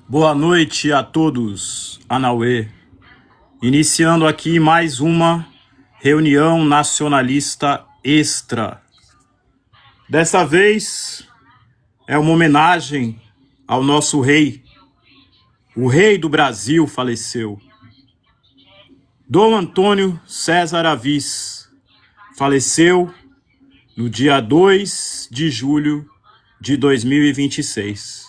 Boa noite a todos, Anauê. Iniciando aqui mais uma reunião nacionalista extra. Dessa vez é uma homenagem ao nosso rei. O rei do Brasil faleceu. Dom Antônio César Avis faleceu no dia 2 de julho de 2026.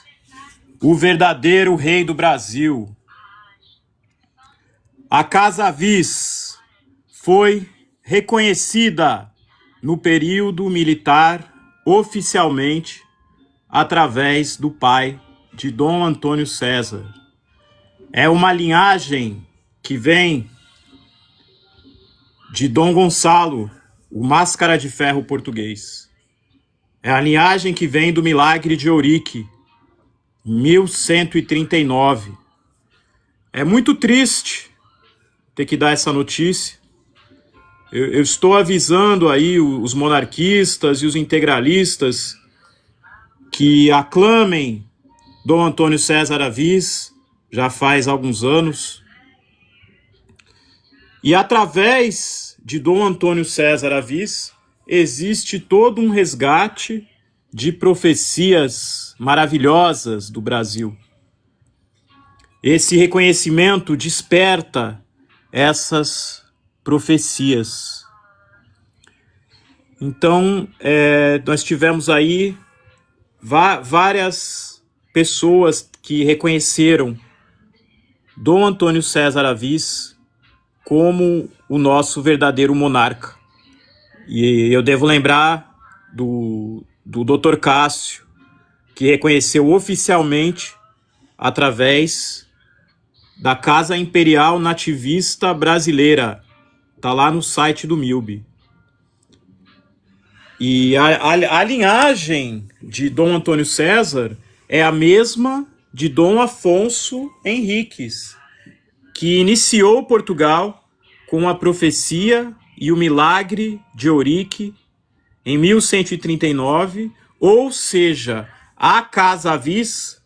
O verdadeiro rei do Brasil. A Casa Avis foi reconhecida no período militar oficialmente através do pai de Dom Antônio César. É uma linhagem que vem de Dom Gonçalo, o Máscara de Ferro português. É a linhagem que vem do Milagre de Ourique, 1139. É muito triste ter que dar essa notícia. Eu estou avisando aí os monarquistas e os integralistas que aclamem Dom Antônio César Avis já faz alguns anos. E através de Dom Antônio César Avis existe todo um resgate de profecias maravilhosas do Brasil. Esse reconhecimento desperta essas profecias. Então, nós tivemos aí várias pessoas que reconheceram Dom Antônio César Avis como o nosso verdadeiro monarca. E eu devo lembrar do Dr. Cássio, que reconheceu oficialmente através da Casa Imperial Nativista Brasileira. Está lá no site do MILB. E a linhagem de Dom Antônio César é a mesma de Dom Afonso Henriques, que iniciou Portugal com a profecia e o milagre de Ourique em 1139, ou seja, a Casa Avis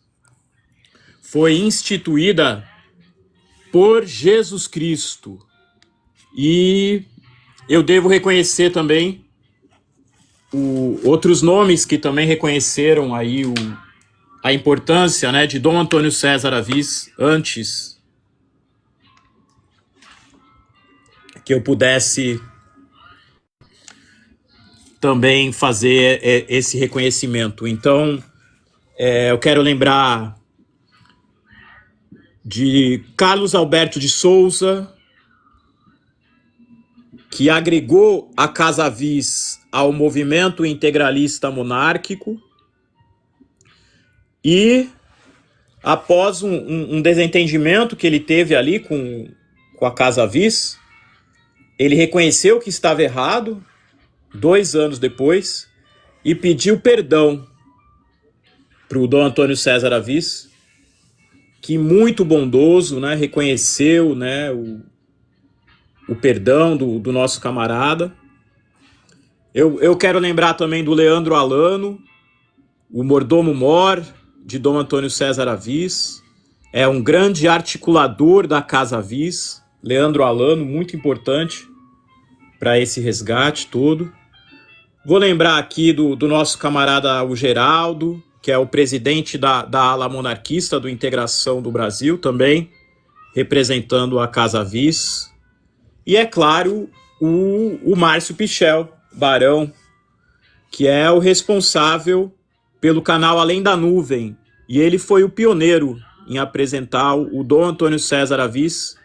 foi instituída por Jesus Cristo. E eu devo reconhecer também outros nomes que também reconheceram aí a importância, né, de Dom Antônio César Avis antes que eu pudesse também fazer esse reconhecimento. Então, eu quero lembrar de Carlos Alberto de Souza, que agregou a Casa Avis ao movimento integralista monárquico e, após um desentendimento que ele teve ali com a Casa Avis, ele reconheceu que estava errado 2 anos depois e pediu perdão para o Dom Antônio César Avis, que muito bondoso, né, reconheceu, né, o perdão do nosso camarada. Eu quero lembrar também do Leandro Alano, o mordomo-mor de Dom Antônio César Avis, é um grande articulador da Casa Avis. Leandro Alano, muito importante para esse resgate todo. Vou lembrar aqui do nosso camarada o Geraldo, que é o presidente da ala monarquista do Integração do Brasil, também representando a Casa Avis. E, é claro, o Márcio Pichel, barão, que é o responsável pelo canal Além da Nuvem. E ele foi o pioneiro em apresentar o Dom Antônio César Avis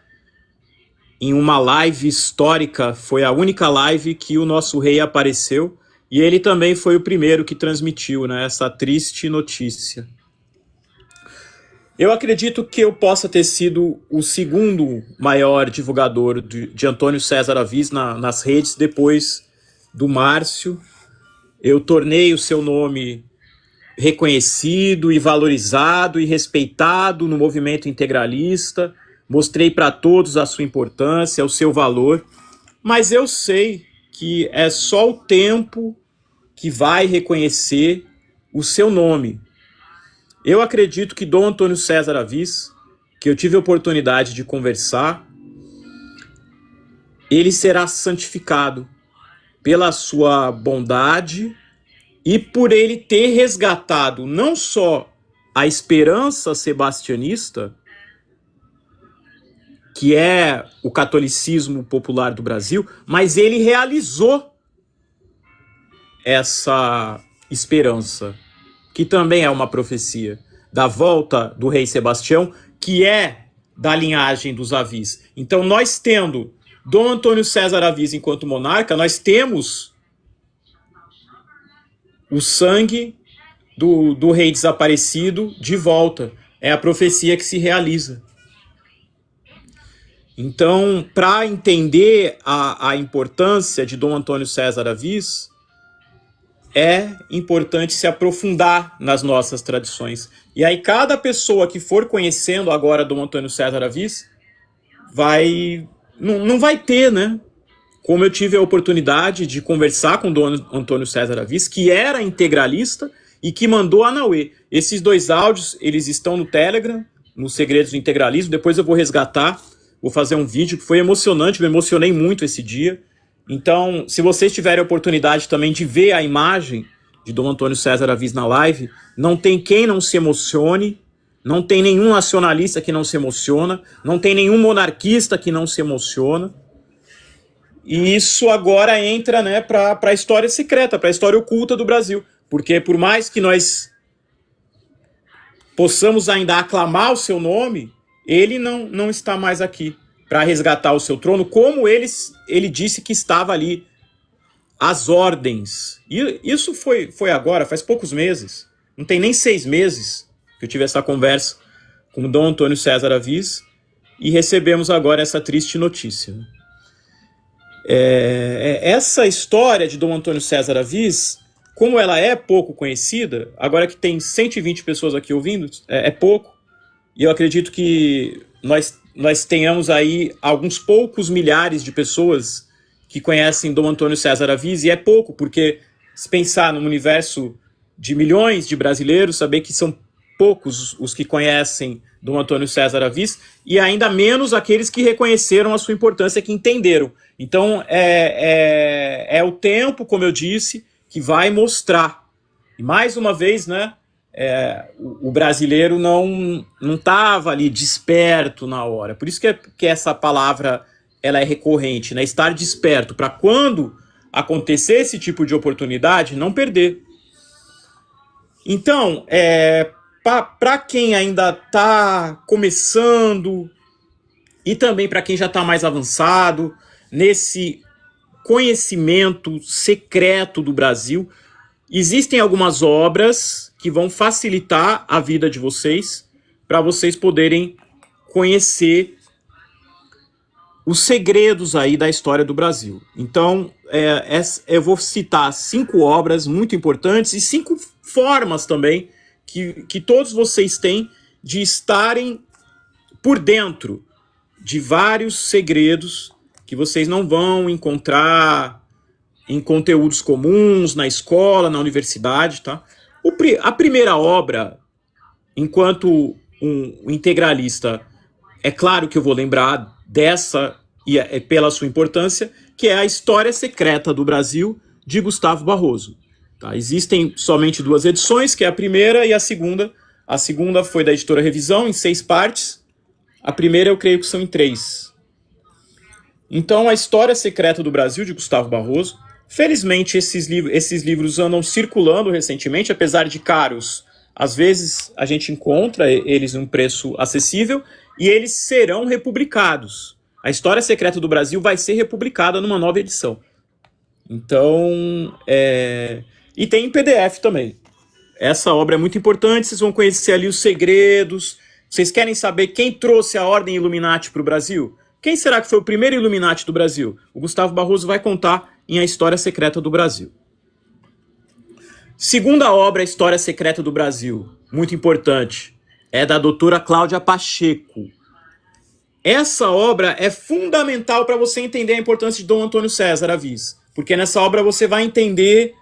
em uma live histórica. Foi a única live que o nosso rei apareceu. E ele também foi o primeiro que transmitiu, né, essa triste notícia. Eu acredito que eu possa ter sido o segundo maior divulgador de Antônio César Avis nas redes, depois do Márcio. Eu tornei o seu nome reconhecido e valorizado e respeitado no movimento integralista. Mostrei para todos a sua importância, o seu valor. Mas eu sei que é só o tempo que vai reconhecer o seu nome. Eu acredito que Dom Antônio César Avis, que eu tive a oportunidade de conversar, ele será santificado pela sua bondade e por ele ter resgatado não só a esperança sebastianista, que é o catolicismo popular do Brasil, mas ele realizou essa esperança, que também é uma profecia, da volta do rei Sebastião, que é da linhagem dos Avis. Então, nós tendo Dom Antônio César Avis enquanto monarca, nós temos o sangue do rei desaparecido de volta. É a profecia que se realiza. Então, para entender a importância de Dom Antônio César Avis, é importante se aprofundar nas nossas tradições. E aí cada pessoa que for conhecendo agora Dom Antônio César Avis, não vai ter, né? Como eu tive a oportunidade de conversar com Dom Antônio César Avis, que era integralista e que mandou a Anauê. Esses 2 áudios, eles estão no Telegram, no Segredos do Integralismo. Depois eu vou resgatar, vou fazer um vídeo que foi emocionante, me emocionei muito esse dia. Então, se vocês tiverem a oportunidade também de ver a imagem de Dom Antônio César Avis na live, não tem quem não se emocione, não tem nenhum nacionalista que não se emociona, não tem nenhum monarquista que não se emociona. E isso agora entra, né, para a história secreta, para a história oculta do Brasil. Porque por mais que nós possamos ainda aclamar o seu nome, ele não está mais aqui para resgatar o seu trono, como ele disse que estava ali às ordens. E isso foi agora, faz poucos meses, não tem nem 6 meses que eu tive essa conversa com Dom Antônio César Avis e recebemos agora essa triste notícia. Essa história de Dom Antônio César Avis, como ela é pouco conhecida, agora que tem 120 pessoas aqui ouvindo, é pouco, e eu acredito que nós tenhamos aí alguns poucos milhares de pessoas que conhecem Dom Antônio César Avis, e é pouco, porque se pensar num universo de milhões de brasileiros, saber que são poucos os que conhecem Dom Antônio César Avis, e ainda menos aqueles que reconheceram a sua importância, que entenderam. Então, é o tempo, como eu disse, que vai mostrar. E mais uma vez, né, o brasileiro não estava ali desperto na hora. Por isso que essa palavra ela é recorrente, né? Estar desperto, para quando acontecer esse tipo de oportunidade, não perder. Então, para quem ainda está começando, e também para quem já está mais avançado, nesse conhecimento secreto do Brasil, existem algumas obras que vão facilitar a vida de vocês, para vocês poderem conhecer os segredos aí da história do Brasil. Então, eu vou citar 5 obras muito importantes e 5 formas também que todos vocês têm de estarem por dentro de vários segredos que vocês não vão encontrar em conteúdos comuns, na escola, na universidade, tá? A primeira obra, enquanto um integralista, é claro que eu vou lembrar dessa, e pela sua importância, que é a História Secreta do Brasil, de Gustavo Barroso. Tá? Existem somente 2 edições, que é a primeira e a segunda. A segunda foi da editora Revisão, em 6 partes. A primeira eu creio que são em 3. Então, a História Secreta do Brasil, de Gustavo Barroso. Felizmente, esses livros andam circulando recentemente, apesar de caros. Às vezes, a gente encontra eles em um preço acessível e eles serão republicados. A História Secreta do Brasil vai ser republicada numa nova edição. Então, e tem em PDF também. Essa obra é muito importante, vocês vão conhecer ali os segredos. Vocês querem saber quem trouxe a Ordem Illuminati para o Brasil? Quem será que foi o primeiro Illuminati do Brasil? O Gustavo Barroso vai contar em A História Secreta do Brasil. Segunda obra, A História Secreta do Brasil, muito importante, é da doutora Cláudia Pacheco. Essa obra é fundamental para você entender a importância de Dom Antônio César Avis, porque nessa obra você vai entender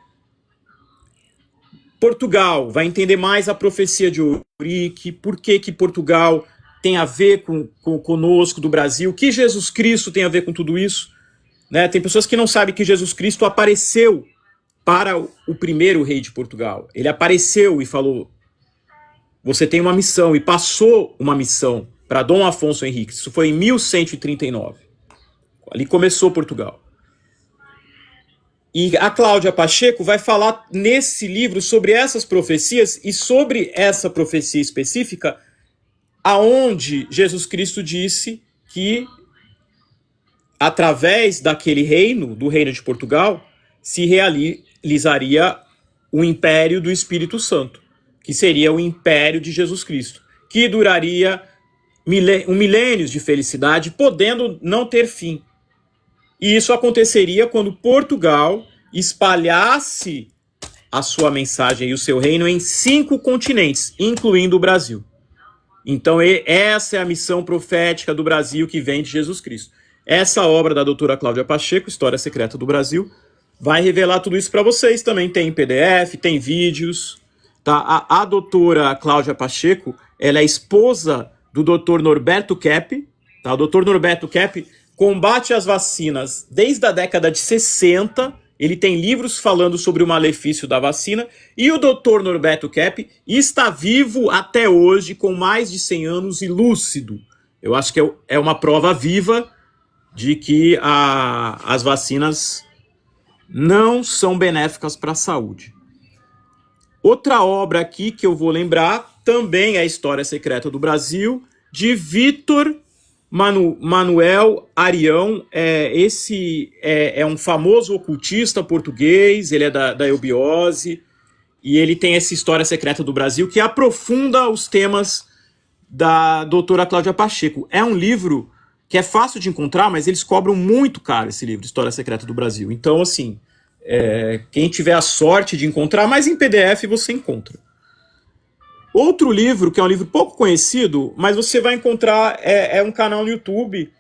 Portugal vai entender mais a profecia de Eurique, por que Portugal tem a ver conosco do Brasil, que Jesus Cristo tem a ver com tudo isso. Né? Tem pessoas que não sabem que Jesus Cristo apareceu para o primeiro rei de Portugal. Ele apareceu e falou, você tem uma missão, e passou uma missão para Dom Afonso Henriques. Isso foi em 1139. Ali começou Portugal. E a Cláudia Pacheco vai falar nesse livro sobre essas profecias e sobre essa profecia específica aonde Jesus Cristo disse que através daquele reino, do reino de Portugal, se realizaria o império do Espírito Santo, que seria o império de Jesus Cristo, que duraria milênios de felicidade, podendo não ter fim. E isso aconteceria quando Portugal espalhasse a sua mensagem e o seu reino em 5 continentes, incluindo o Brasil. Então essa é a missão profética do Brasil que vem de Jesus Cristo. Essa obra da doutora Cláudia Pacheco, História Secreta do Brasil, vai revelar tudo isso para vocês. Também tem PDF, tem vídeos. Tá? A doutora Cláudia Pacheco, ela é esposa do doutor Norberto Kepp. Tá? O doutor Norberto Kepp combate as vacinas desde a década de 60, ele tem livros falando sobre o malefício da vacina, e o doutor Norberto Kepp está vivo até hoje, com mais de 100 anos e lúcido. Eu acho que é uma prova viva de que as vacinas não são benéficas para a saúde. Outra obra aqui que eu vou lembrar, também é a História Secreta do Brasil, de Vitor Manuel Arião. Esse é um famoso ocultista português, ele é da eubiose, e ele tem essa História Secreta do Brasil que aprofunda os temas da doutora Cláudia Pacheco. É um livro que é fácil de encontrar, mas eles cobram muito caro esse livro, História Secreta do Brasil. Então, assim, quem tiver a sorte de encontrar, mas em PDF você encontra. Outro livro, que é um livro pouco conhecido, mas você vai encontrar, é um canal no YouTube,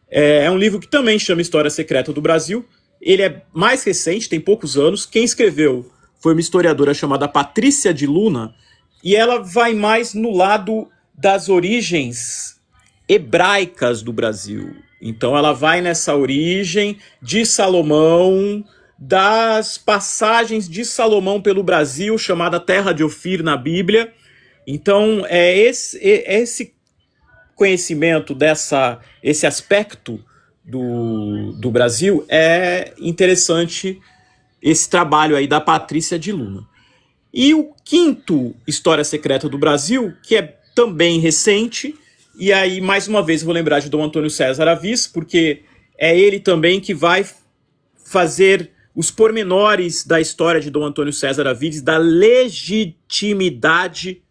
é um livro que também chama História Secreta do Brasil. Ele é mais recente, tem poucos anos. Quem escreveu foi uma historiadora chamada Patrícia de Luna, e ela vai mais no lado das origens hebraicas do Brasil. Então ela vai nessa origem de Salomão, das passagens de Salomão pelo Brasil, chamada Terra de Ofir na Bíblia. Então, esse conhecimento esse aspecto do Brasil é interessante, esse trabalho aí da Patrícia de Luna. E o quinto História Secreta do Brasil, que é também recente, e aí, mais uma vez, eu vou lembrar de Dom Antônio César Avis, porque é ele também que vai fazer os pormenores da história de Dom Antônio César Avis, da legitimidade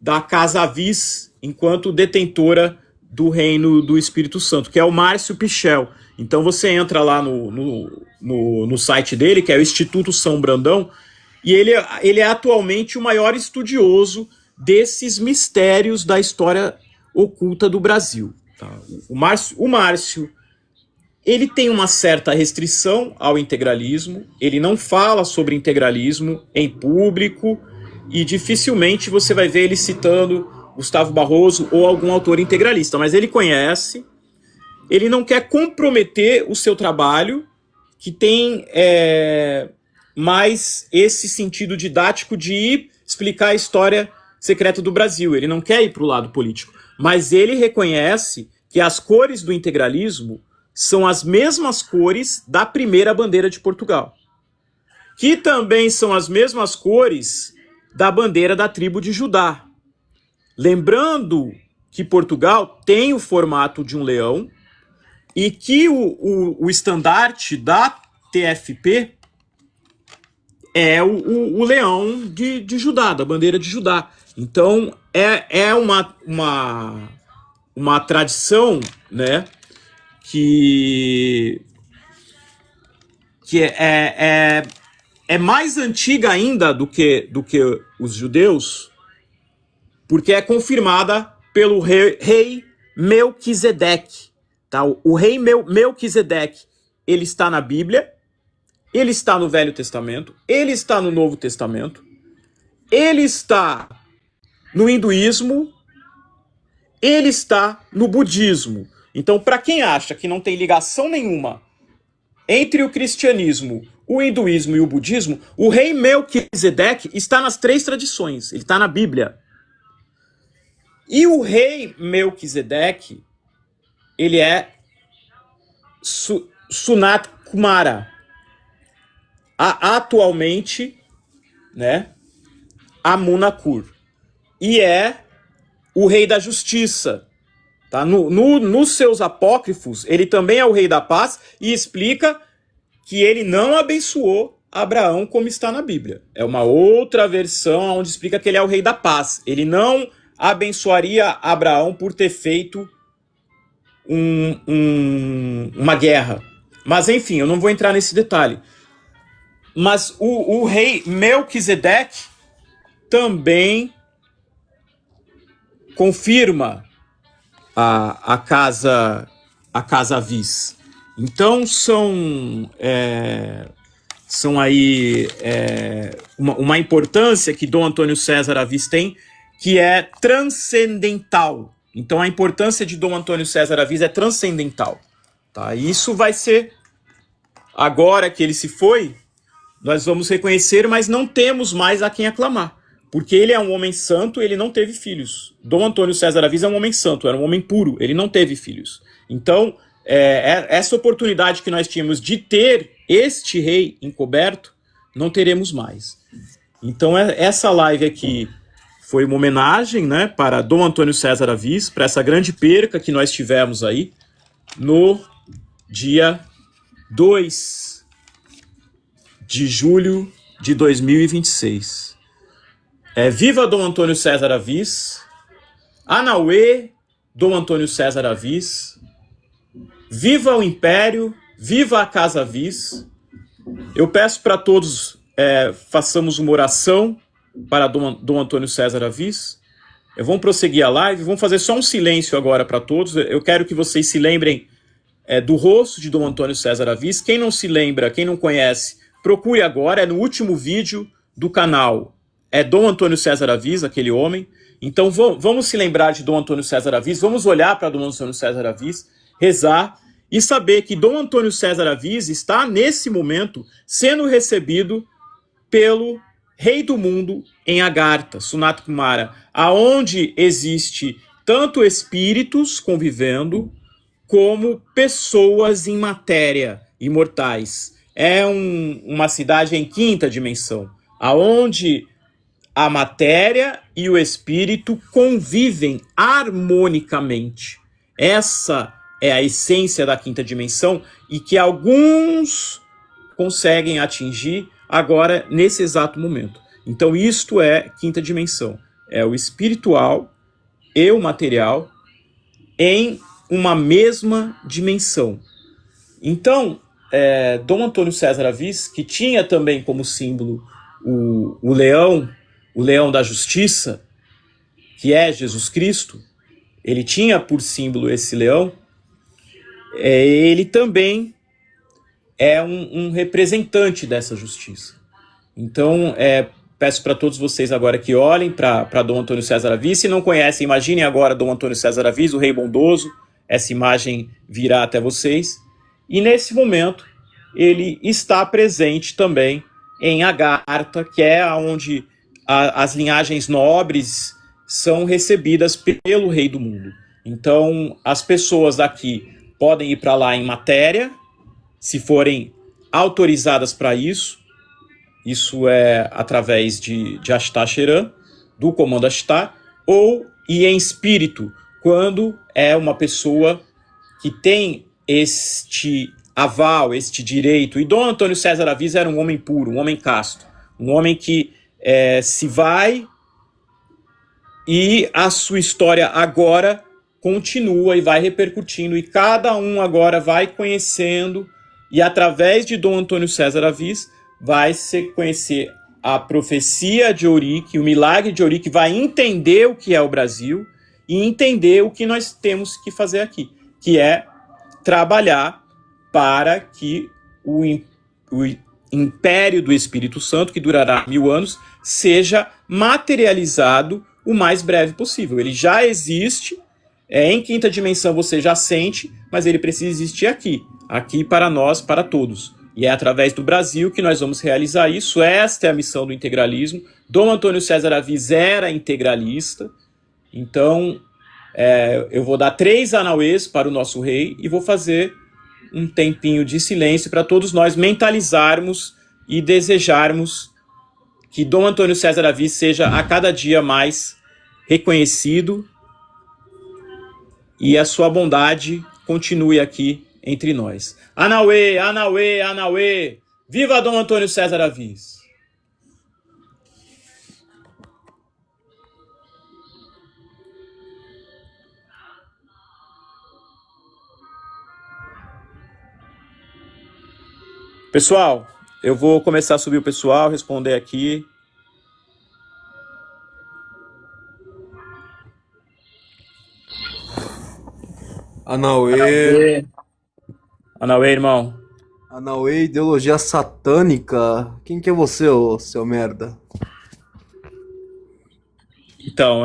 da Casa Avis enquanto detentora do Reino do Espírito Santo, que é o Márcio Pichel. Então você entra lá no site dele, que é o Instituto São Brandão, e ele é atualmente o maior estudioso desses mistérios da história oculta do Brasil. Tá? O Márcio, ele tem uma certa restrição ao integralismo, ele não fala sobre integralismo em público, e dificilmente você vai ver ele citando Gustavo Barroso ou algum autor integralista, mas ele conhece, ele não quer comprometer o seu trabalho, que tem mais esse sentido didático de explicar a história secreta do Brasil. Ele não quer ir para o lado político, mas ele reconhece que as cores do integralismo são as mesmas cores da primeira bandeira de Portugal, que também são as mesmas cores da bandeira da tribo de Judá. Lembrando que Portugal tem o formato de um leão e que o estandarte da TFP é o leão de Judá, da bandeira de Judá. Então é uma tradição, né, que é mais antiga ainda do que os judeus, porque é confirmada pelo rei Melquisedeque. Tá? O rei Melquisedeque, ele está na Bíblia, ele está no Velho Testamento, ele está no Novo Testamento, ele está no hinduísmo, ele está no budismo. Então, para quem acha que não tem ligação nenhuma entre o cristianismo, o hinduísmo e o budismo, o rei Melquisedeque está nas 3 tradições, ele está na Bíblia. E o rei Melquisedeque, ele é Sanat Kumara. Atualmente, né, Amunakur. E é o rei da justiça. Tá? Nos seus apócrifos, ele também é o rei da paz e explica que ele não abençoou Abraão como está na Bíblia. É uma outra versão onde explica que ele é o rei da paz. Ele não abençoaria Abraão por ter feito uma guerra. Mas enfim, eu não vou entrar nesse detalhe. Mas o rei Melquisedeque também confirma a casa vis. Então são aí uma importância que Dom Antônio César Avis tem, que é transcendental. Então a importância de Dom Antônio César Avis é transcendental. Tá? E isso vai ser, agora que ele se foi, nós vamos reconhecer, mas não temos mais a quem aclamar. Porque ele é um homem santo, ele não teve filhos. Dom Antônio César Avis é um homem santo, era um homem puro, ele não teve filhos. Então, essa oportunidade que nós tínhamos de ter este rei encoberto, não teremos mais. Então, essa live aqui foi uma homenagem, né, para Dom Antônio César Avis, para essa grande perca que nós tivemos aí no dia 2 de julho de 2026. Viva Dom Antônio César Avis, Anauê Dom Antônio César Avis, viva o Império, viva a Casa Avis. Eu peço para todos, façamos uma oração para Dom Antônio César Avis. Vamos prosseguir a live, vamos fazer só um silêncio agora para todos. Eu quero que vocês se lembrem do rosto de Dom Antônio César Avis. Quem não se lembra, quem não conhece, procure agora, é no último vídeo do canal. É Dom Antônio César Avis, aquele homem. Então vamos se lembrar de Dom Antônio César Avis, vamos olhar para Dom Antônio César Avis, rezar e saber que Dom Antônio César Avis está, nesse momento, sendo recebido pelo rei do mundo em Agartha, Sanat Kumara, aonde existe tanto espíritos convivendo, como pessoas em matéria, imortais. É uma cidade em 5ª dimensão, aonde a matéria e o espírito convivem harmonicamente. Essa é a essência da 5ª dimensão e que alguns conseguem atingir agora, nesse exato momento. Então isto é 5ª dimensão. É o espiritual e o material em uma mesma dimensão. Então, Dom Antônio César Avis, que tinha também como símbolo o leão da justiça, que é Jesus Cristo, ele tinha por símbolo esse leão, ele também é um representante dessa justiça. Então, peço para todos vocês agora que olhem para Dom Antônio César Avis. Se não conhecem, imaginem agora Dom Antônio César Avis, o rei bondoso. Essa imagem virá até vocês. E nesse momento, ele está presente também em Agartha, que é onde as linhagens nobres são recebidas pelo rei do mundo. Então, as pessoas daqui podem ir para lá em matéria, se forem autorizadas para isso. Isso é através de Ashtar, do comando Ashtar, ou ir em espírito, quando é uma pessoa que tem este aval, este direito. E Dom Antônio César Avis era um homem puro, um homem casto, um homem que se vai e a sua história agora continua e vai repercutindo, e cada um agora vai conhecendo, e através de Dom Antônio César Avis vai se conhecer a profecia de Eurique, o milagre de Eurique, vai entender o que é o Brasil e entender o que nós temos que fazer aqui, que é trabalhar para que império do Espírito Santo, que durará 1000 anos, seja materializado o mais breve possível. Ele já existe, em quinta dimensão você já sente, mas ele precisa existir aqui para nós, para todos. E é através do Brasil que nós vamos realizar isso. Esta é a missão do integralismo. Dom Antônio César Avis era integralista, então eu vou dar 3 anauês para o nosso rei e vou fazer um tempinho de silêncio para todos nós mentalizarmos e desejarmos que Dom Antônio César Avis seja a cada dia mais reconhecido e a sua bondade continue aqui entre nós. Anauê, Anauê, Anauê! Viva Dom Antônio César Avis! Pessoal, eu vou começar a subir o pessoal, responder aqui. Anauê. Anauê, irmão. Anauê, ideologia satânica. Quem que é você, ô seu merda? Então,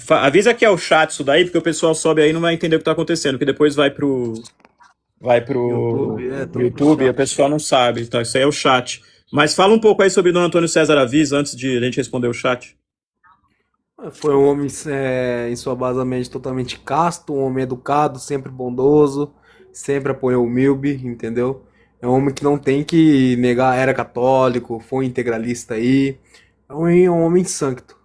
avisa que é o chat isso daí, porque o pessoal sobe aí e não vai entender o que tá acontecendo, porque depois vai pro YouTube e o pessoal não sabe, tá? Isso aí é o chat. Mas fala um pouco aí sobre Dom Antônio César Avis antes de a gente responder o chat. Foi um homem em sua base mente totalmente casto, um homem educado, sempre bondoso, sempre apoiou o Milby, entendeu? É um homem que não tem que negar, era católico, foi integralista aí. É um homem santo.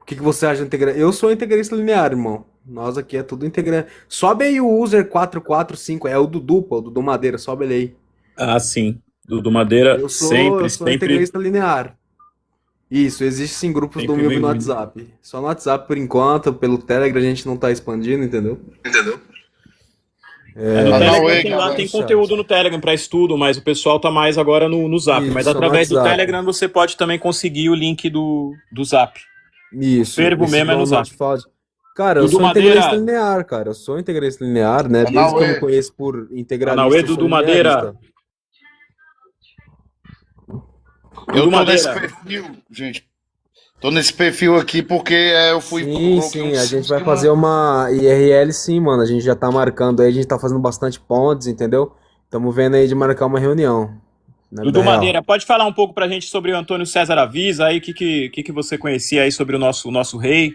O que você acha de integralista? Eu sou integralista linear, irmão. Nós aqui é tudo integralista. Sobe aí o user 445, é o Dudu, pô, o Dudu Madeira, sobe ele aí. Ah, sim. Do Madeira Eu sempre sou integralista linear. Isso, existe sim grupos do Milby no WhatsApp. Só no WhatsApp por enquanto, pelo Telegram a gente não tá expandindo, entendeu? No Telegram tem conteúdo no Telegram para estudo, mas o pessoal tá mais agora no Zap. Isso, mas através do Telegram você pode também conseguir o link do Zap. Isso. O fervo mesmo é no Zap. Cara, eu sou integralista linear, cara. Eu sou integralista linear, né? Desde que eu me conheço por integralista. Anauê, Dudu Madeira. Eu tô nesse perfil, gente. Tô nesse perfil aqui porque eu fui... Sim, a gente vai fazer uma IRL sim, mano. A gente já tá marcando aí, a gente tá fazendo bastante pontes, entendeu? Tamo vendo aí de marcar uma reunião. Dudu Madeira, pode falar um pouco pra gente sobre o Antônio César Avis, aí, o que você conhecia aí sobre o nosso rei?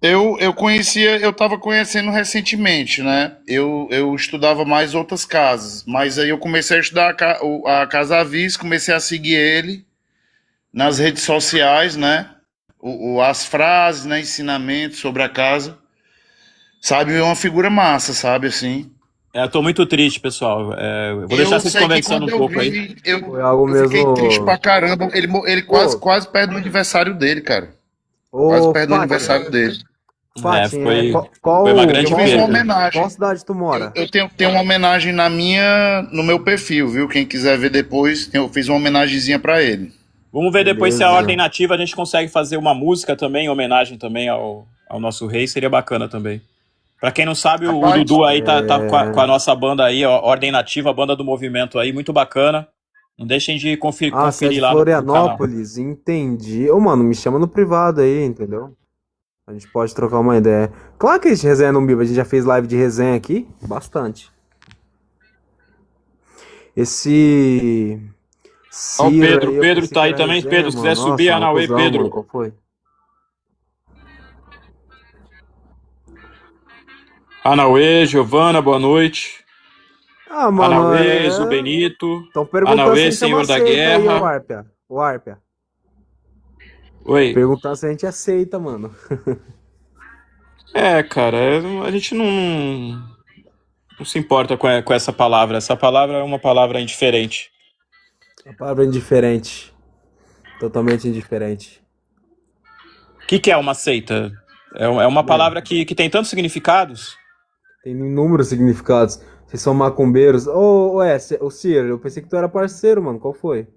Eu conhecia, eu tava conhecendo recentemente, né? Eu estudava mais outras casas, mas aí eu comecei a estudar a Casa Avis, comecei a seguir ele nas redes sociais, né? As frases, né? Ensinamentos sobre a casa. Sabe, é uma figura massa, sabe, assim. Eu tô muito triste, pessoal. Eu vou deixar vocês conversando um pouco aí. Eu fiquei triste pra caramba. Ele quase perde o aniversário dele, cara. Quase perde o aniversário dele. Foi uma grande perda. Eu fiz uma homenagem. Qual cidade tu mora? Eu tenho uma homenagem no meu perfil, viu? Quem quiser ver depois, eu fiz uma homenagenzinha pra ele. Vamos ver depois se a Ordem Nativa a gente consegue fazer uma música também, homenagem também ao nosso rei, seria bacana também. Pra quem não sabe, o Dudu aí tá com a nossa banda aí, a Ordem Nativa, a banda do movimento aí, muito bacana. Não deixem de conferir lá no Florianópolis, entendi. Ô, mano, me chama no privado aí, entendeu? A gente pode trocar uma ideia. Claro que a gente resenha no Milby, a gente já fez live de resenha aqui, bastante. Ó, o Pedro tá aí também. Pedro, se quiser subir, Anauê, Pedro. Qual foi? Anauê, Giovana, boa noite. Mano. Anauê, Zubenito. Estão perguntando Anauê, se Senhor da Guerra. Aí, o Arpia. Oi. Perguntar se a gente aceita, mano. Cara, a gente não se importa com essa palavra. Essa palavra é uma palavra indiferente. Uma palavra indiferente. Totalmente indiferente. O que é uma seita? É uma palavra que tem tantos significados? Tem inúmeros significados. Vocês são macumbeiros. O Ciro, eu pensei que tu era parceiro, mano. Qual foi?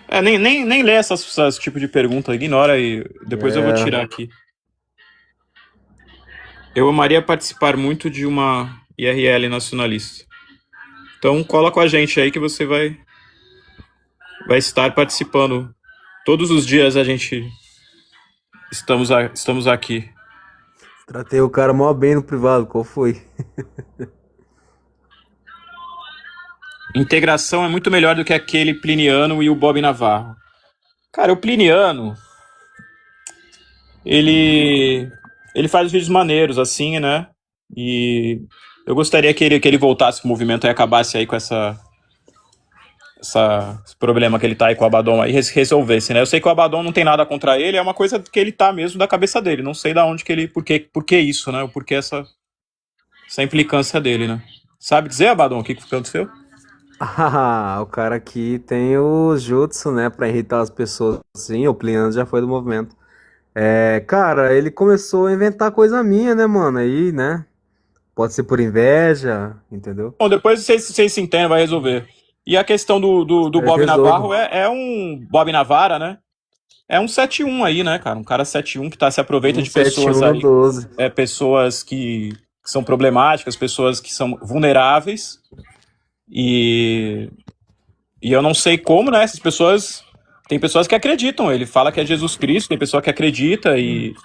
Nem lê esse tipo de pergunta. Ignora e depois eu vou tirar aqui. Eu amaria participar muito de uma IRL nacionalista. Então cola com a gente aí que você vai estar participando. Todos os dias a gente estamos aqui. Tratei o cara mó bem no privado, qual foi? Integração é muito melhor do que aquele Pliniano e o Bob Navarro. Cara, o Pliniano, ele faz vídeos maneiros, assim, né? E eu gostaria que ele voltasse pro movimento e acabasse aí com esse problema que ele tá aí com o Abaddon aí, resolvesse, né? Eu sei que o Abaddon não tem nada contra ele, é uma coisa que ele tá mesmo da cabeça dele. Não sei da onde que ele. Por que isso, né? Por que essa implicância dele, né? Sabe dizer, Abaddon, o que aconteceu? Ah, o cara aqui tem o jutsu, né, pra irritar as pessoas. Sim, o Pliniano já foi do movimento. Cara, ele começou a inventar coisa minha, né, mano? Aí, né? Pode ser por inveja, entendeu? Bom, depois vocês se entendem, vai resolver. E a questão do Bob Resolve. Navarro é um Bob Navara, né? É um 7-1 aí, né, cara? Um cara 7-1 que se aproveita de pessoas 171 aí. no 12. Pessoas que são problemáticas, pessoas que são vulneráveis. E eu não sei como, né? Essas pessoas. Tem pessoas que acreditam. Ele fala que é Jesus Cristo, tem pessoa que acredita e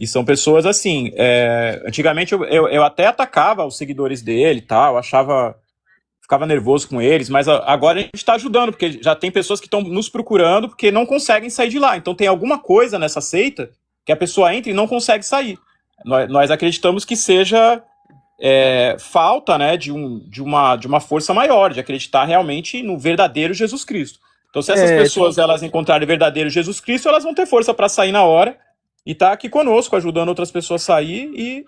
são pessoas assim. Antigamente eu até atacava os seguidores dele e tal, ficava nervoso com eles, mas agora a gente está ajudando, porque já tem pessoas que estão nos procurando porque não conseguem sair de lá. Então tem alguma coisa nessa seita que a pessoa entra e não consegue sair. Nós acreditamos que seja falta, né, de uma força maior, de acreditar realmente no verdadeiro Jesus Cristo. Então se essas pessoas elas encontrarem o verdadeiro Jesus Cristo, elas vão ter força para sair na hora e tá aqui conosco, ajudando outras pessoas a sair e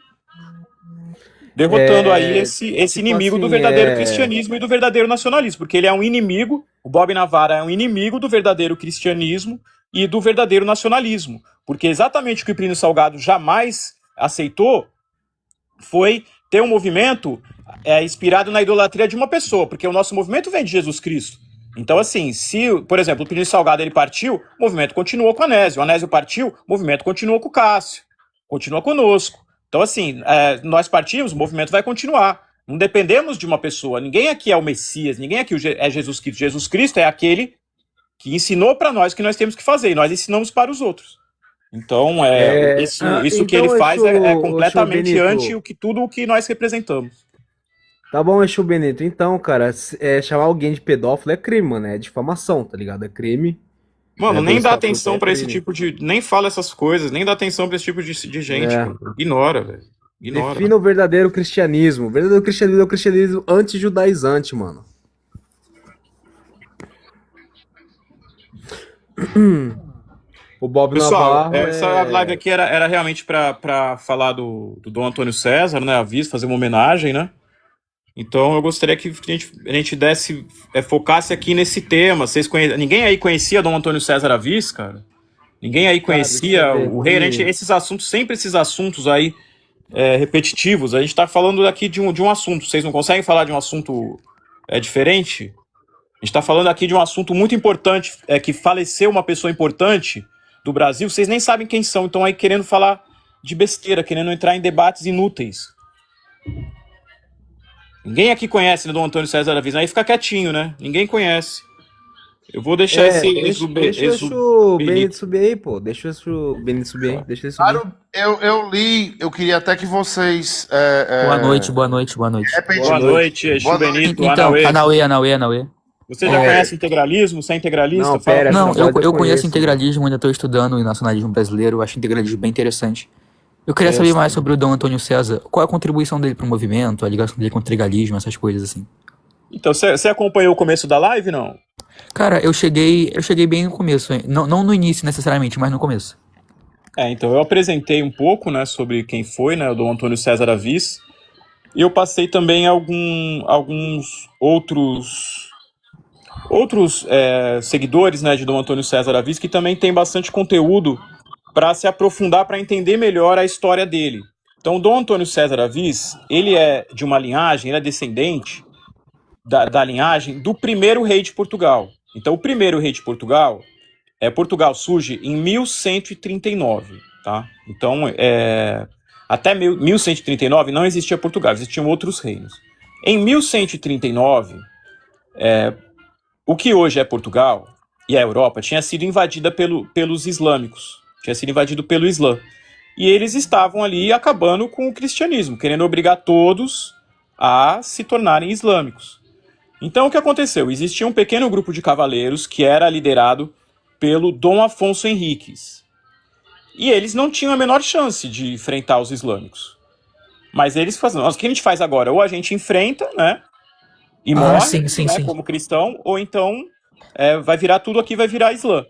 derrotando aí esse inimigo do verdadeiro cristianismo e do verdadeiro nacionalismo, porque ele é um inimigo, o Bob Navarra é um inimigo do verdadeiro cristianismo e do verdadeiro nacionalismo, porque exatamente o que o Plínio Salgado jamais aceitou foi ter um movimento inspirado na idolatria de uma pessoa, porque o nosso movimento vem de Jesus Cristo. Então, assim, se, por exemplo, o Plínio Salgado ele partiu, o movimento continuou com o Anésio partiu, o movimento continuou com o Cássio, continua conosco. Então, assim, nós partimos, o movimento vai continuar. Não dependemos de uma pessoa. Ninguém aqui é o Messias, ninguém aqui é Jesus Cristo. Jesus Cristo é aquele que ensinou para nós o que nós temos que fazer, e nós ensinamos para os outros. Então, isso então, que ele faz é completamente anti tudo o que nós representamos. Tá bom, Exu Benito. Então, cara, chamar alguém de pedófilo é crime, mano. É difamação, tá ligado? É crime. Mano, nem dá atenção pra esse tipo de... Nem fala essas coisas, nem dá atenção pra esse tipo de gente. Ignora, velho. Defina o verdadeiro cristianismo. O verdadeiro cristianismo é o cristianismo anti-judaizante, mano. O Bob Pessoal, Navarro essa live aqui era realmente pra falar do Dom Antônio César, né? Aviso, fazer uma homenagem, né? Então eu gostaria que a gente focasse aqui nesse tema. Ninguém aí conhecia Dom Antônio César Avis, cara? Ninguém aí conhecia o rei? Esses assuntos aí repetitivos. A gente tá falando aqui de um assunto. Vocês não conseguem falar de um assunto diferente? A gente tá falando aqui de um assunto muito importante, que faleceu uma pessoa importante do Brasil. Vocês nem sabem quem são, então aí querendo falar de besteira, querendo entrar em debates inúteis. Ninguém aqui conhece, né, Dom Antônio César Avis. Aí fica quietinho, né? Ninguém conhece. Eu vou deixar deixa o Benito subir aí, pô. Deixa o Benito subir aí. Deixa ele subir. Claro, eu li, eu queria até que vocês... Boa noite. Boa noite, Exu Benito. Então, Anauê. Você já conhece integralismo? Você é integralista? Não, pera, Não, eu conheço integralismo, ainda estou estudando o nacionalismo brasileiro. Eu acho integralismo bem interessante. Eu queria saber mais sobre o Dom Antônio César. Qual é a contribuição dele para o movimento, a ligação dele com o integralismo, essas coisas assim. Então, você acompanhou o começo da live, não? Cara, eu cheguei bem no começo. Não no início necessariamente, mas no começo. Então eu apresentei um pouco, né, sobre quem foi, né, o Dom Antônio César Avis. E eu passei também alguns outros seguidores, né, de Dom Antônio César Avis, que também tem bastante conteúdo para se aprofundar, para entender melhor a história dele. Então, Dom Antônio César Avis, ele é de uma linhagem, ele é descendente da linhagem do primeiro rei de Portugal. Então, o primeiro rei de Portugal, Portugal surge em 1139, tá? Então, até 1139 não existia Portugal, existiam outros reinos. Em 1139, o que hoje é Portugal e a Europa tinha sido invadida pelos islâmicos, tinha sido invadido pelo Islã. E eles estavam ali acabando com o cristianismo, querendo obrigar todos a se tornarem islâmicos. Então o que aconteceu? Existia um pequeno grupo de cavaleiros que era liderado pelo Dom Afonso Henriques. E eles não tinham a menor chance de enfrentar os islâmicos. Mas eles faziam, o que a gente faz agora? Ou a gente enfrenta, né? E morre, sim, sim, né, sim. como cristão, ou então vai virar tudo aqui, vai virar Islã.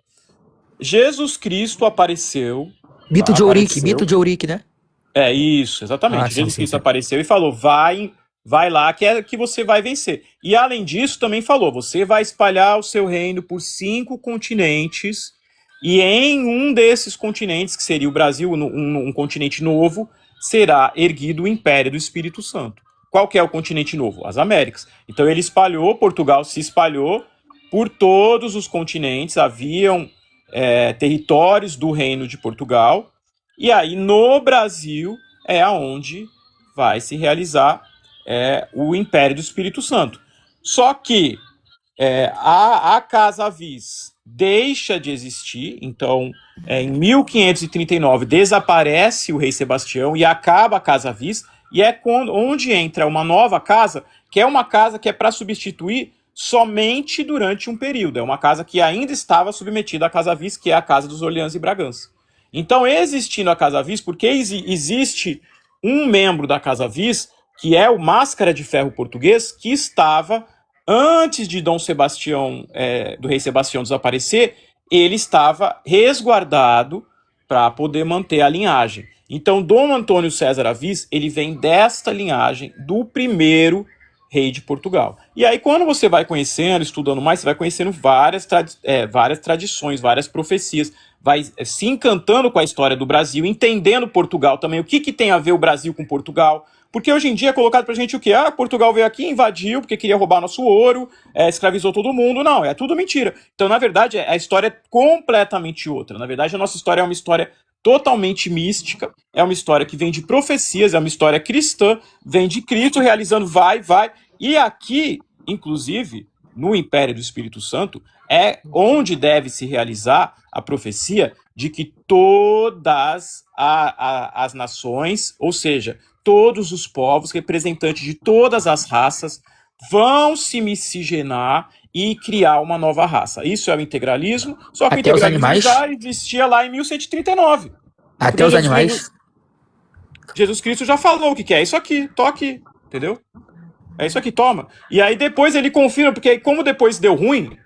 Jesus Cristo apareceu. Mito de Ourique, né? É isso, exatamente. Sim, Jesus sim, Cristo sim. apareceu e falou: vai lá que você vai vencer. E além disso, também falou: você vai espalhar o seu reino por 5 continentes, e em um desses continentes, que seria o Brasil, um continente novo, será erguido o Império do Espírito Santo. Qual que é o continente novo? As Américas. Então ele espalhou, Portugal se espalhou por todos os continentes, haviam territórios do Reino de Portugal, e aí no Brasil é aonde vai se realizar o Império do Espírito Santo. Só que a Casa Viz deixa de existir, então em 1539 desaparece o rei Sebastião e acaba a Casa Viz, e é onde entra uma nova casa, que é uma casa que é para substituir somente durante um período. É uma casa que ainda estava submetida à Casa Viz, que é a Casa dos Orleans e Bragança. Então, existindo a Casa Viz, porque existe um membro da Casa Viz, que é o Máscara de Ferro português, que estava, antes de Dom Sebastião, do rei Sebastião desaparecer, ele estava resguardado para poder manter a linhagem. Então, Dom Antônio César Aviz, ele vem desta linhagem do primeiro rei de Portugal. E aí, quando você vai conhecendo, estudando mais, você vai conhecendo várias tradições, várias profecias, vai se encantando com a história do Brasil, entendendo Portugal também, o que tem a ver o Brasil com Portugal. Porque hoje em dia é colocado pra gente o quê? Portugal veio aqui, invadiu, porque queria roubar nosso ouro, escravizou todo mundo. Não, é tudo mentira. Então, na verdade, a história é completamente outra. Na verdade, a nossa história é uma história totalmente mística, é uma história que vem de profecias, é uma história cristã, vem de Cristo realizando vai. E aqui, inclusive, no Império do Espírito Santo, é onde deve se realizar a profecia de que todas as nações, ou seja, todos os povos, representantes de todas as raças, vão se miscigenar e criar uma nova raça. Isso é o integralismo, só que Até o os integralismo animais? já existia lá em 1139. Até os animais? Jesus Cristo já falou o que é isso aqui, toque, entendeu? É isso aqui, toma. E aí depois ele confirma, porque como depois deu ruim,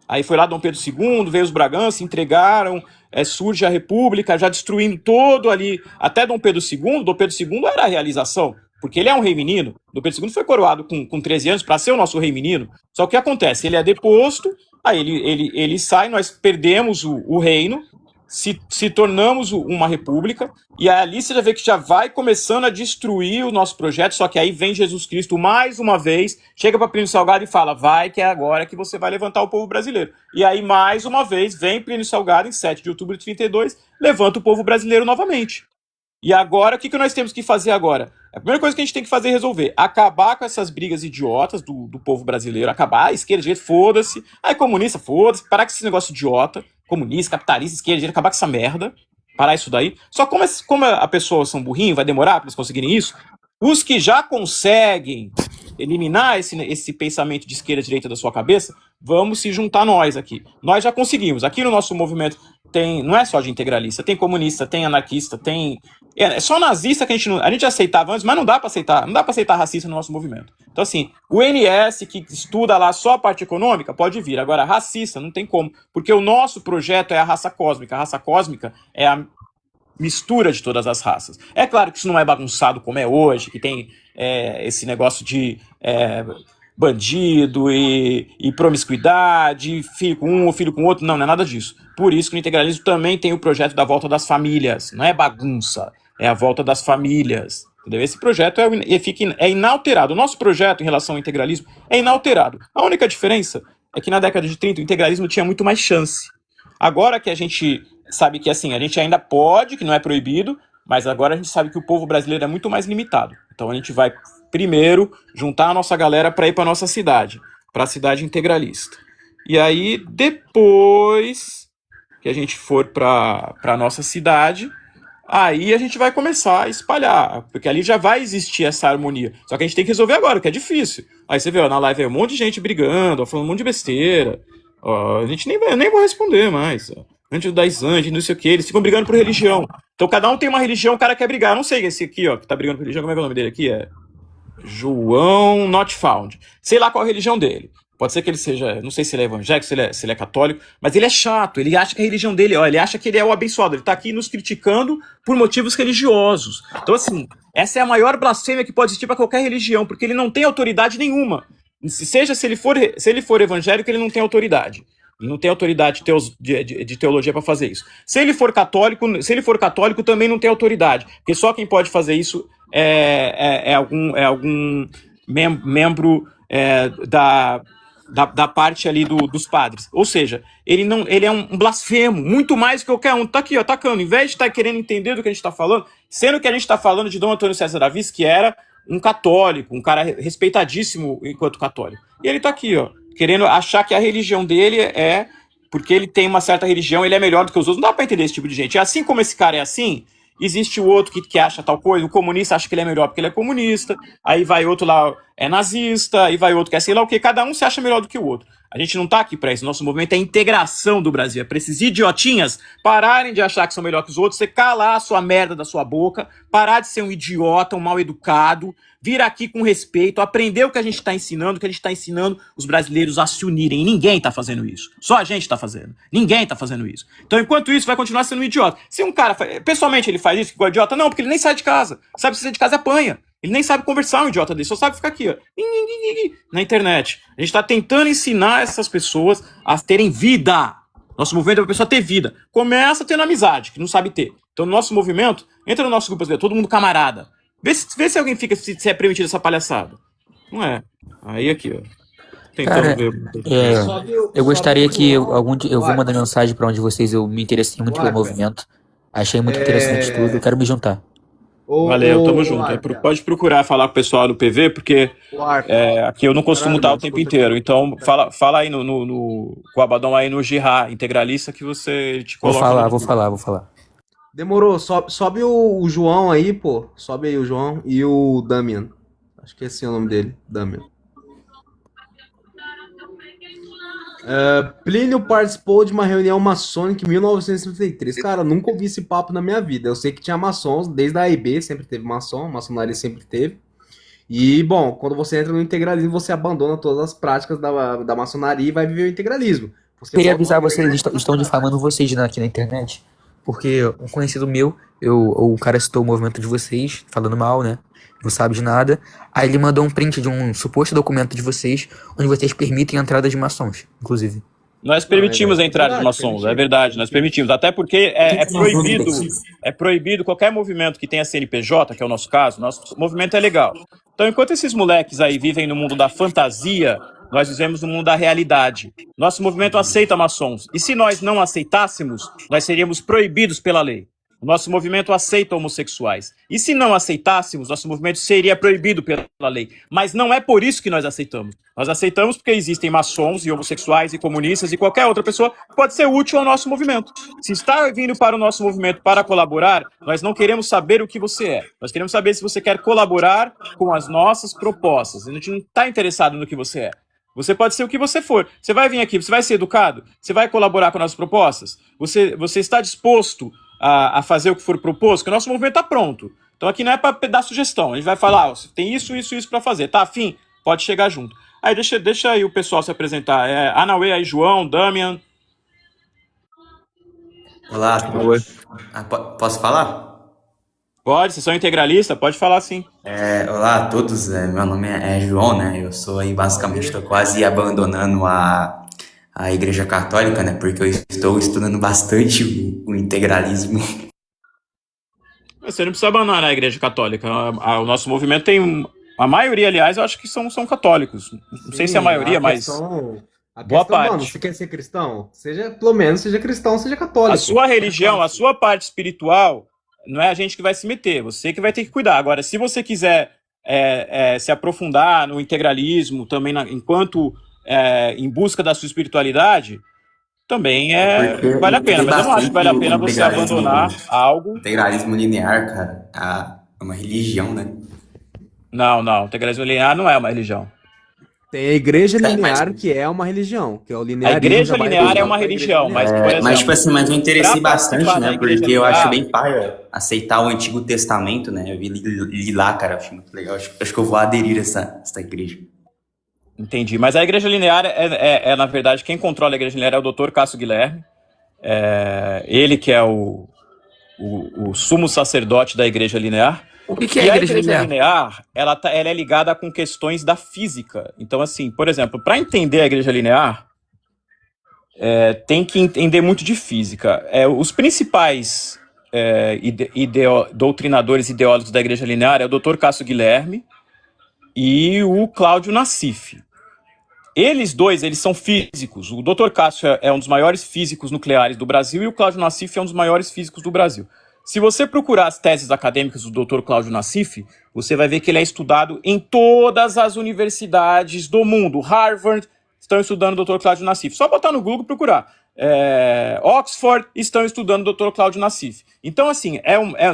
aí foi lá Dom Pedro II, veio os Bragança, entregaram, surge a República, já destruindo todo ali, até Dom Pedro II era a realização, porque ele é um rei menino. Dom Pedro II foi coroado com 13 anos para ser o nosso rei menino, só que o que acontece? Ele é deposto, aí ele sai, nós perdemos o reino, se tornamos uma república, e ali você já vê que já vai começando a destruir o nosso projeto, só que aí vem Jesus Cristo mais uma vez, chega para Plínio Salgado e fala, vai que é agora que você vai levantar o povo brasileiro. E aí mais uma vez vem Plínio Salgado em 7 de outubro de 32, levanta o povo brasileiro novamente. E agora, o que nós temos que fazer agora? A primeira coisa que a gente tem que fazer é resolver, acabar com essas brigas idiotas do povo brasileiro, acabar, esquerda, direita, foda-se, aí comunista, foda-se, parar com esse negócio idiota, comunista, capitalista, esquerda, direita, acabar com essa merda, parar isso daí. Só como a pessoa são burrinhos, vai demorar para eles conseguirem isso, os que já conseguem eliminar esse pensamento de esquerda e direita da sua cabeça, vamos se juntar nós aqui. Nós já conseguimos. Aqui no nosso movimento não é só de integralista, tem comunista, tem anarquista, tem... É só nazista que a gente aceitava antes, mas não dá para aceitar. Não dá para aceitar racista no nosso movimento. Então, assim, o NS, que estuda lá só a parte econômica, pode vir. Agora, racista, não tem como. Porque o nosso projeto é a raça cósmica. A raça cósmica é a mistura de todas as raças. É claro que isso não é bagunçado como é hoje, que tem esse negócio de bandido e promiscuidade, filho com um ou filho com outro. Não é nada disso. Por isso que no integralismo também tem o projeto da volta das famílias. Não é bagunça, é a volta das famílias. Entendeu? Esse projeto é inalterado. O nosso projeto em relação ao integralismo é inalterado. A única diferença é que na década de 30 o integralismo tinha muito mais chance. Agora que a gente sabe que assim, a gente ainda pode, que não é proibido, mas agora a gente sabe que o povo brasileiro é muito mais limitado. Então a gente vai primeiro, juntar a nossa galera para ir para nossa cidade, para a cidade integralista. E aí, depois que a gente for para a nossa cidade, aí a gente vai começar a espalhar, porque ali já vai existir essa harmonia. Só que a gente tem que resolver agora, que é difícil. Aí você vê, ó, na live aí um monte de gente brigando, ó, falando um monte de besteira. Ó, a gente nem vou responder mais. Ó. Antes das anjos, não sei o que, eles ficam brigando por religião. Então cada um tem uma religião, o cara quer brigar. Eu não sei esse aqui, ó, que tá brigando por religião, como é que é o nome dele aqui? É João Not Found. Sei lá qual a religião dele. Pode ser que ele seja, não sei se ele é evangélico, se ele é católico, mas ele é chato, ele acha que a religião dele, ó, ele acha que ele é o abençoado, ele tá aqui nos criticando por motivos religiosos. Então, assim, essa é a maior blasfêmia que pode existir para qualquer religião, porque ele não tem autoridade nenhuma. Seja se ele for evangélico, ele não tem autoridade. Ele não tem autoridade de teologia para fazer isso. Se ele for católico, também não tem autoridade, porque só quem pode fazer isso é algum membro da parte ali dos padres. Ou seja, ele é um blasfemo, muito mais que qualquer um. Tá aqui, ó, atacando. Em vez de estar querendo entender do que a gente está falando, sendo que a gente está falando de Dom Antônio César Davis, que era um católico, um cara respeitadíssimo enquanto católico. E ele tá aqui, ó, querendo achar que a religião dele porque ele tem uma certa religião, ele é melhor do que os outros. Não dá pra entender esse tipo de gente. E assim como esse cara é assim, existe o outro que acha tal coisa, o comunista acha que ele é melhor porque ele é comunista, aí vai outro lá, é nazista, aí vai outro que é sei lá o quê, cada um se acha melhor do que o outro. A gente não tá aqui pra isso, nosso movimento é a integração do Brasil, é pra esses idiotinhas pararem de achar que são melhor que os outros, você calar a sua merda da sua boca, parar de ser um idiota, um mal educado, vir aqui com respeito, aprender o que a gente tá ensinando, os brasileiros a se unirem, e ninguém tá fazendo isso, só a gente tá fazendo, ninguém tá fazendo isso. Então enquanto isso vai continuar sendo um idiota. Se um cara, pessoalmente ele faz isso, que igual idiota, não, porque ele nem sai de casa, sabe que sair de casa apanha. Ele nem sabe conversar, um idiota desse, só sabe ficar aqui, ó, na internet. A gente tá tentando ensinar essas pessoas a terem vida. Nosso movimento é pra pessoa ter vida. Começa tendo amizade, que não sabe ter. Então, no nosso movimento, entra no nosso grupo brasileiro, todo mundo camarada. Vê se alguém fica, se é permitido essa palhaçada. Não é. Aí aqui, ó. Tentando Cara, ver. eu gostaria que eu vou mandar mensagem pra onde vocês, eu me interessei muito pelo movimento. Achei muito interessante tudo, eu quero me juntar. Valeu, tamo junto. Pode procurar falar com o pessoal do PV, porque aqui eu não costumo estar o tempo inteiro. Então, fala aí com o Abaddon aí no Jihad integralista que você te coloca. Vou falar. Demorou, sobe o João aí, pô. Sobe aí o João e o Damian. Acho que esse é o nome dele, Damian. Plínio participou de uma reunião maçônica em 1933. Cara, eu nunca ouvi esse papo na minha vida. Eu sei que tinha maçons, desde a AIB sempre teve maçonaria sempre teve. E, bom, quando você entra no integralismo, você abandona todas as práticas da maçonaria e vai viver o integralismo. Queria avisar vocês, estão difamando vocês aqui na internet, porque um conhecido meu, o cara citou o movimento de vocês, falando mal, né? Não sabe de nada. Aí ele mandou um print de um suposto documento de vocês, onde vocês permitem a entrada de maçons, inclusive. Nós permitimos a entrada de maçons, é verdade, nós permitimos. Até porque é proibido qualquer movimento que tenha CNPJ, que é o nosso caso, nosso movimento é legal. Então, enquanto esses moleques aí vivem no mundo da fantasia, nós vivemos no mundo da realidade. Nosso movimento aceita maçons. E se nós não aceitássemos, nós seríamos proibidos pela lei. O nosso movimento aceita homossexuais. E se não aceitássemos, nosso movimento seria proibido pela lei. Mas não é por isso que nós aceitamos. Nós aceitamos porque existem maçons e homossexuais e comunistas e qualquer outra pessoa que pode ser útil ao nosso movimento. Se está vindo para o nosso movimento para colaborar, nós não queremos saber o que você é. Nós queremos saber se você quer colaborar com as nossas propostas. A gente não está interessado no que você é. Você pode ser o que você for. Você vai vir aqui, você vai ser educado? Você vai colaborar com as nossas propostas? Você está disposto a fazer o que for proposto? Porque o nosso movimento está pronto. Então aqui não é para dar sugestão. A gente vai falar, ó, tem isso para fazer. Tá afim? Pode chegar junto. Aí deixa aí o pessoal se apresentar. Anauê aí, João, Damian. Olá, posso falar? Pode, vocês são integralistas, pode falar sim. Olá a todos, meu nome é João, né? Eu sou aí, basicamente, estou quase abandonando a Igreja Católica, né? Porque eu estou estudando bastante o integralismo. Você não precisa abandonar a Igreja Católica. O nosso movimento tem... A maioria, aliás, eu acho que são católicos. Não sei se é a maioria, mas... Boa parte. Mano, você quer ser cristão? Pelo menos seja cristão, seja católico. A sua religião, a sua parte espiritual, não é a gente que vai se meter. Você que vai ter que cuidar. Agora, se você quiser se aprofundar no integralismo, também enquanto em busca da sua espiritualidade, também Porque vale a pena. tem Mas eu não acho que vale bastante a o pena você abandonar algo. integralismo linear, cara. É uma religião, né? Não, o integralismo linear não é uma religião. Tem a igreja É, linear, que é uma religião, que é o A linearismo, igreja já vai linear é voltando uma pra igreja religião, linear. mas, por Mas, tipo exemplo, assim, mas eu para interessei bastante, participar da né? igreja Porque eu acho linear, bem paia aceitar o Antigo Testamento, né? Eu li lá, cara, achei muito legal. Acho que eu vou aderir a essa igreja. entendi. Mas a igreja linear na verdade, quem controla a igreja linear é o Dr. Cássio Guilherme. Ele que é o sumo sacerdote da igreja linear. O que é a E a igreja igreja linear? linear, ela é ligada com questões da física. Então, assim, por exemplo, para entender a igreja linear, tem que entender muito de física. Os principais doutrinadores ideólogos da igreja linear é o Dr. Cássio Guilherme e o Cláudio Nassif. Eles dois, eles são físicos. O Dr. Cássio é um dos maiores físicos nucleares do Brasil e o Cláudio Nassif é um dos maiores físicos do Brasil. Se você procurar as teses acadêmicas do Dr. Cláudio Nassif, você vai ver que ele é estudado em todas as universidades do mundo. Harvard estão estudando o Dr. Cláudio Nassif. Só botar no Google e procurar. Oxford estão estudando o Dr. Cláudio Nassif. Então, assim,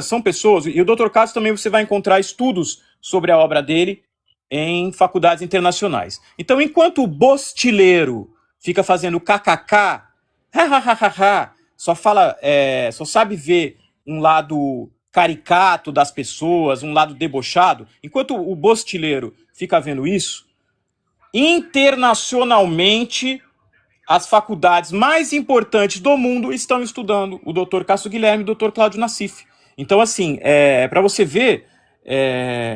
são pessoas... E o Dr. Cássio também você vai encontrar estudos sobre a obra dele em faculdades internacionais. Então, enquanto o bostileiro fica fazendo kkk, só sabe ver um lado caricato das pessoas, um lado debochado, enquanto o bostileiro fica vendo isso, internacionalmente, as faculdades mais importantes do mundo estão estudando o Dr. Cássio Guilherme e o Dr. Cláudio Nassif. Então, assim, para você ver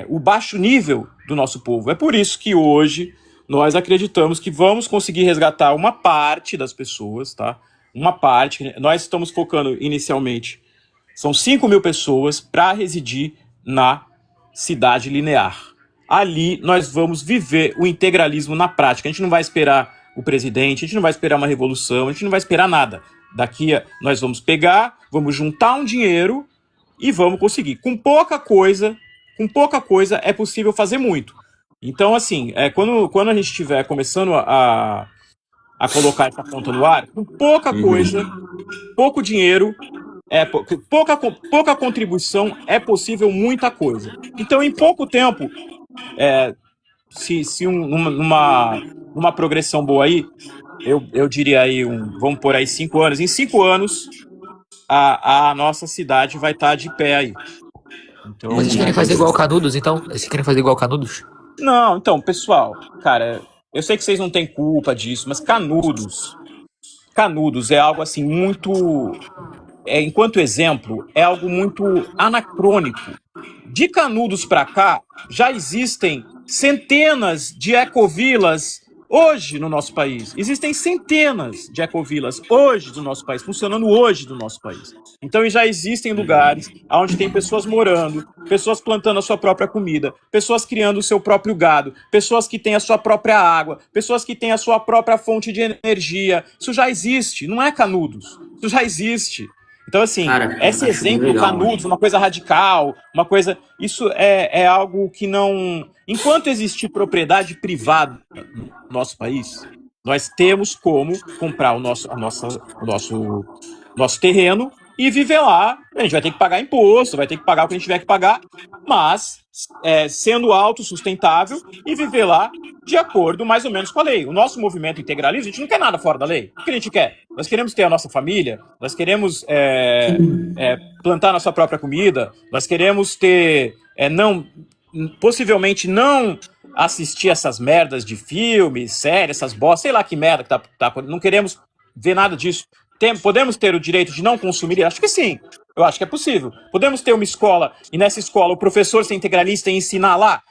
o baixo nível do nosso povo. É por isso que hoje nós acreditamos que vamos conseguir resgatar uma parte das pessoas, tá? Uma parte. Nós estamos focando inicialmente, são 5.000 pessoas para residir na cidade linear. Ali nós vamos viver o integralismo na prática. A gente não vai esperar o presidente, a gente não vai esperar uma revolução, a gente não vai esperar nada. Daqui nós vamos pegar, vamos juntar um dinheiro e vamos conseguir. Com pouca coisa é possível fazer muito. Então, assim, quando a gente estiver começando a colocar essa conta no ar, com pouca coisa, pouco dinheiro, pouca contribuição, é possível muita coisa. Então, em pouco tempo, numa progressão boa aí, eu diria aí, vamos por aí 5 anos. Em 5 anos, a nossa cidade vai estar de pé aí. Então, Vocês querem fazer igual Canudos, então? Vocês querem fazer igual Canudos? Não, então, pessoal, cara, eu sei que vocês não têm culpa disso, mas Canudos é algo assim muito... enquanto exemplo, é algo muito anacrônico. De Canudos para cá, já existem centenas de ecovilas hoje no nosso país. Existem centenas de ecovilas hoje no nosso país, funcionando hoje no nosso país. Então já existem lugares onde tem pessoas morando, pessoas plantando a sua própria comida, pessoas criando o seu próprio gado, pessoas que têm a sua própria água, pessoas que têm a sua própria fonte de energia. Isso já existe, não é Canudos. Isso já existe. Então, assim, Cara, esse acho bem exemplo, legal, Canudos, uma coisa radical, uma coisa... Isso é algo que não... Enquanto existir propriedade privada no nosso país, nós temos como comprar o nosso terreno e viver lá. A gente vai ter que pagar imposto, vai ter que pagar o que a gente tiver que pagar, mas sendo autossustentável e viver lá de acordo mais ou menos com a lei. O nosso movimento integralista, a gente não quer nada fora da lei. O que a gente quer? Nós queremos ter a nossa família, nós queremos plantar nossa própria comida, nós queremos ter... possivelmente não assistir essas merdas de filmes, séries, essas bostas, sei lá que merda que tá não queremos ver nada disso. Podemos ter o direito de não consumir? Acho que sim. Eu acho que é possível. Podemos ter uma escola e nessa escola o professor ser integralista e ensinar lá,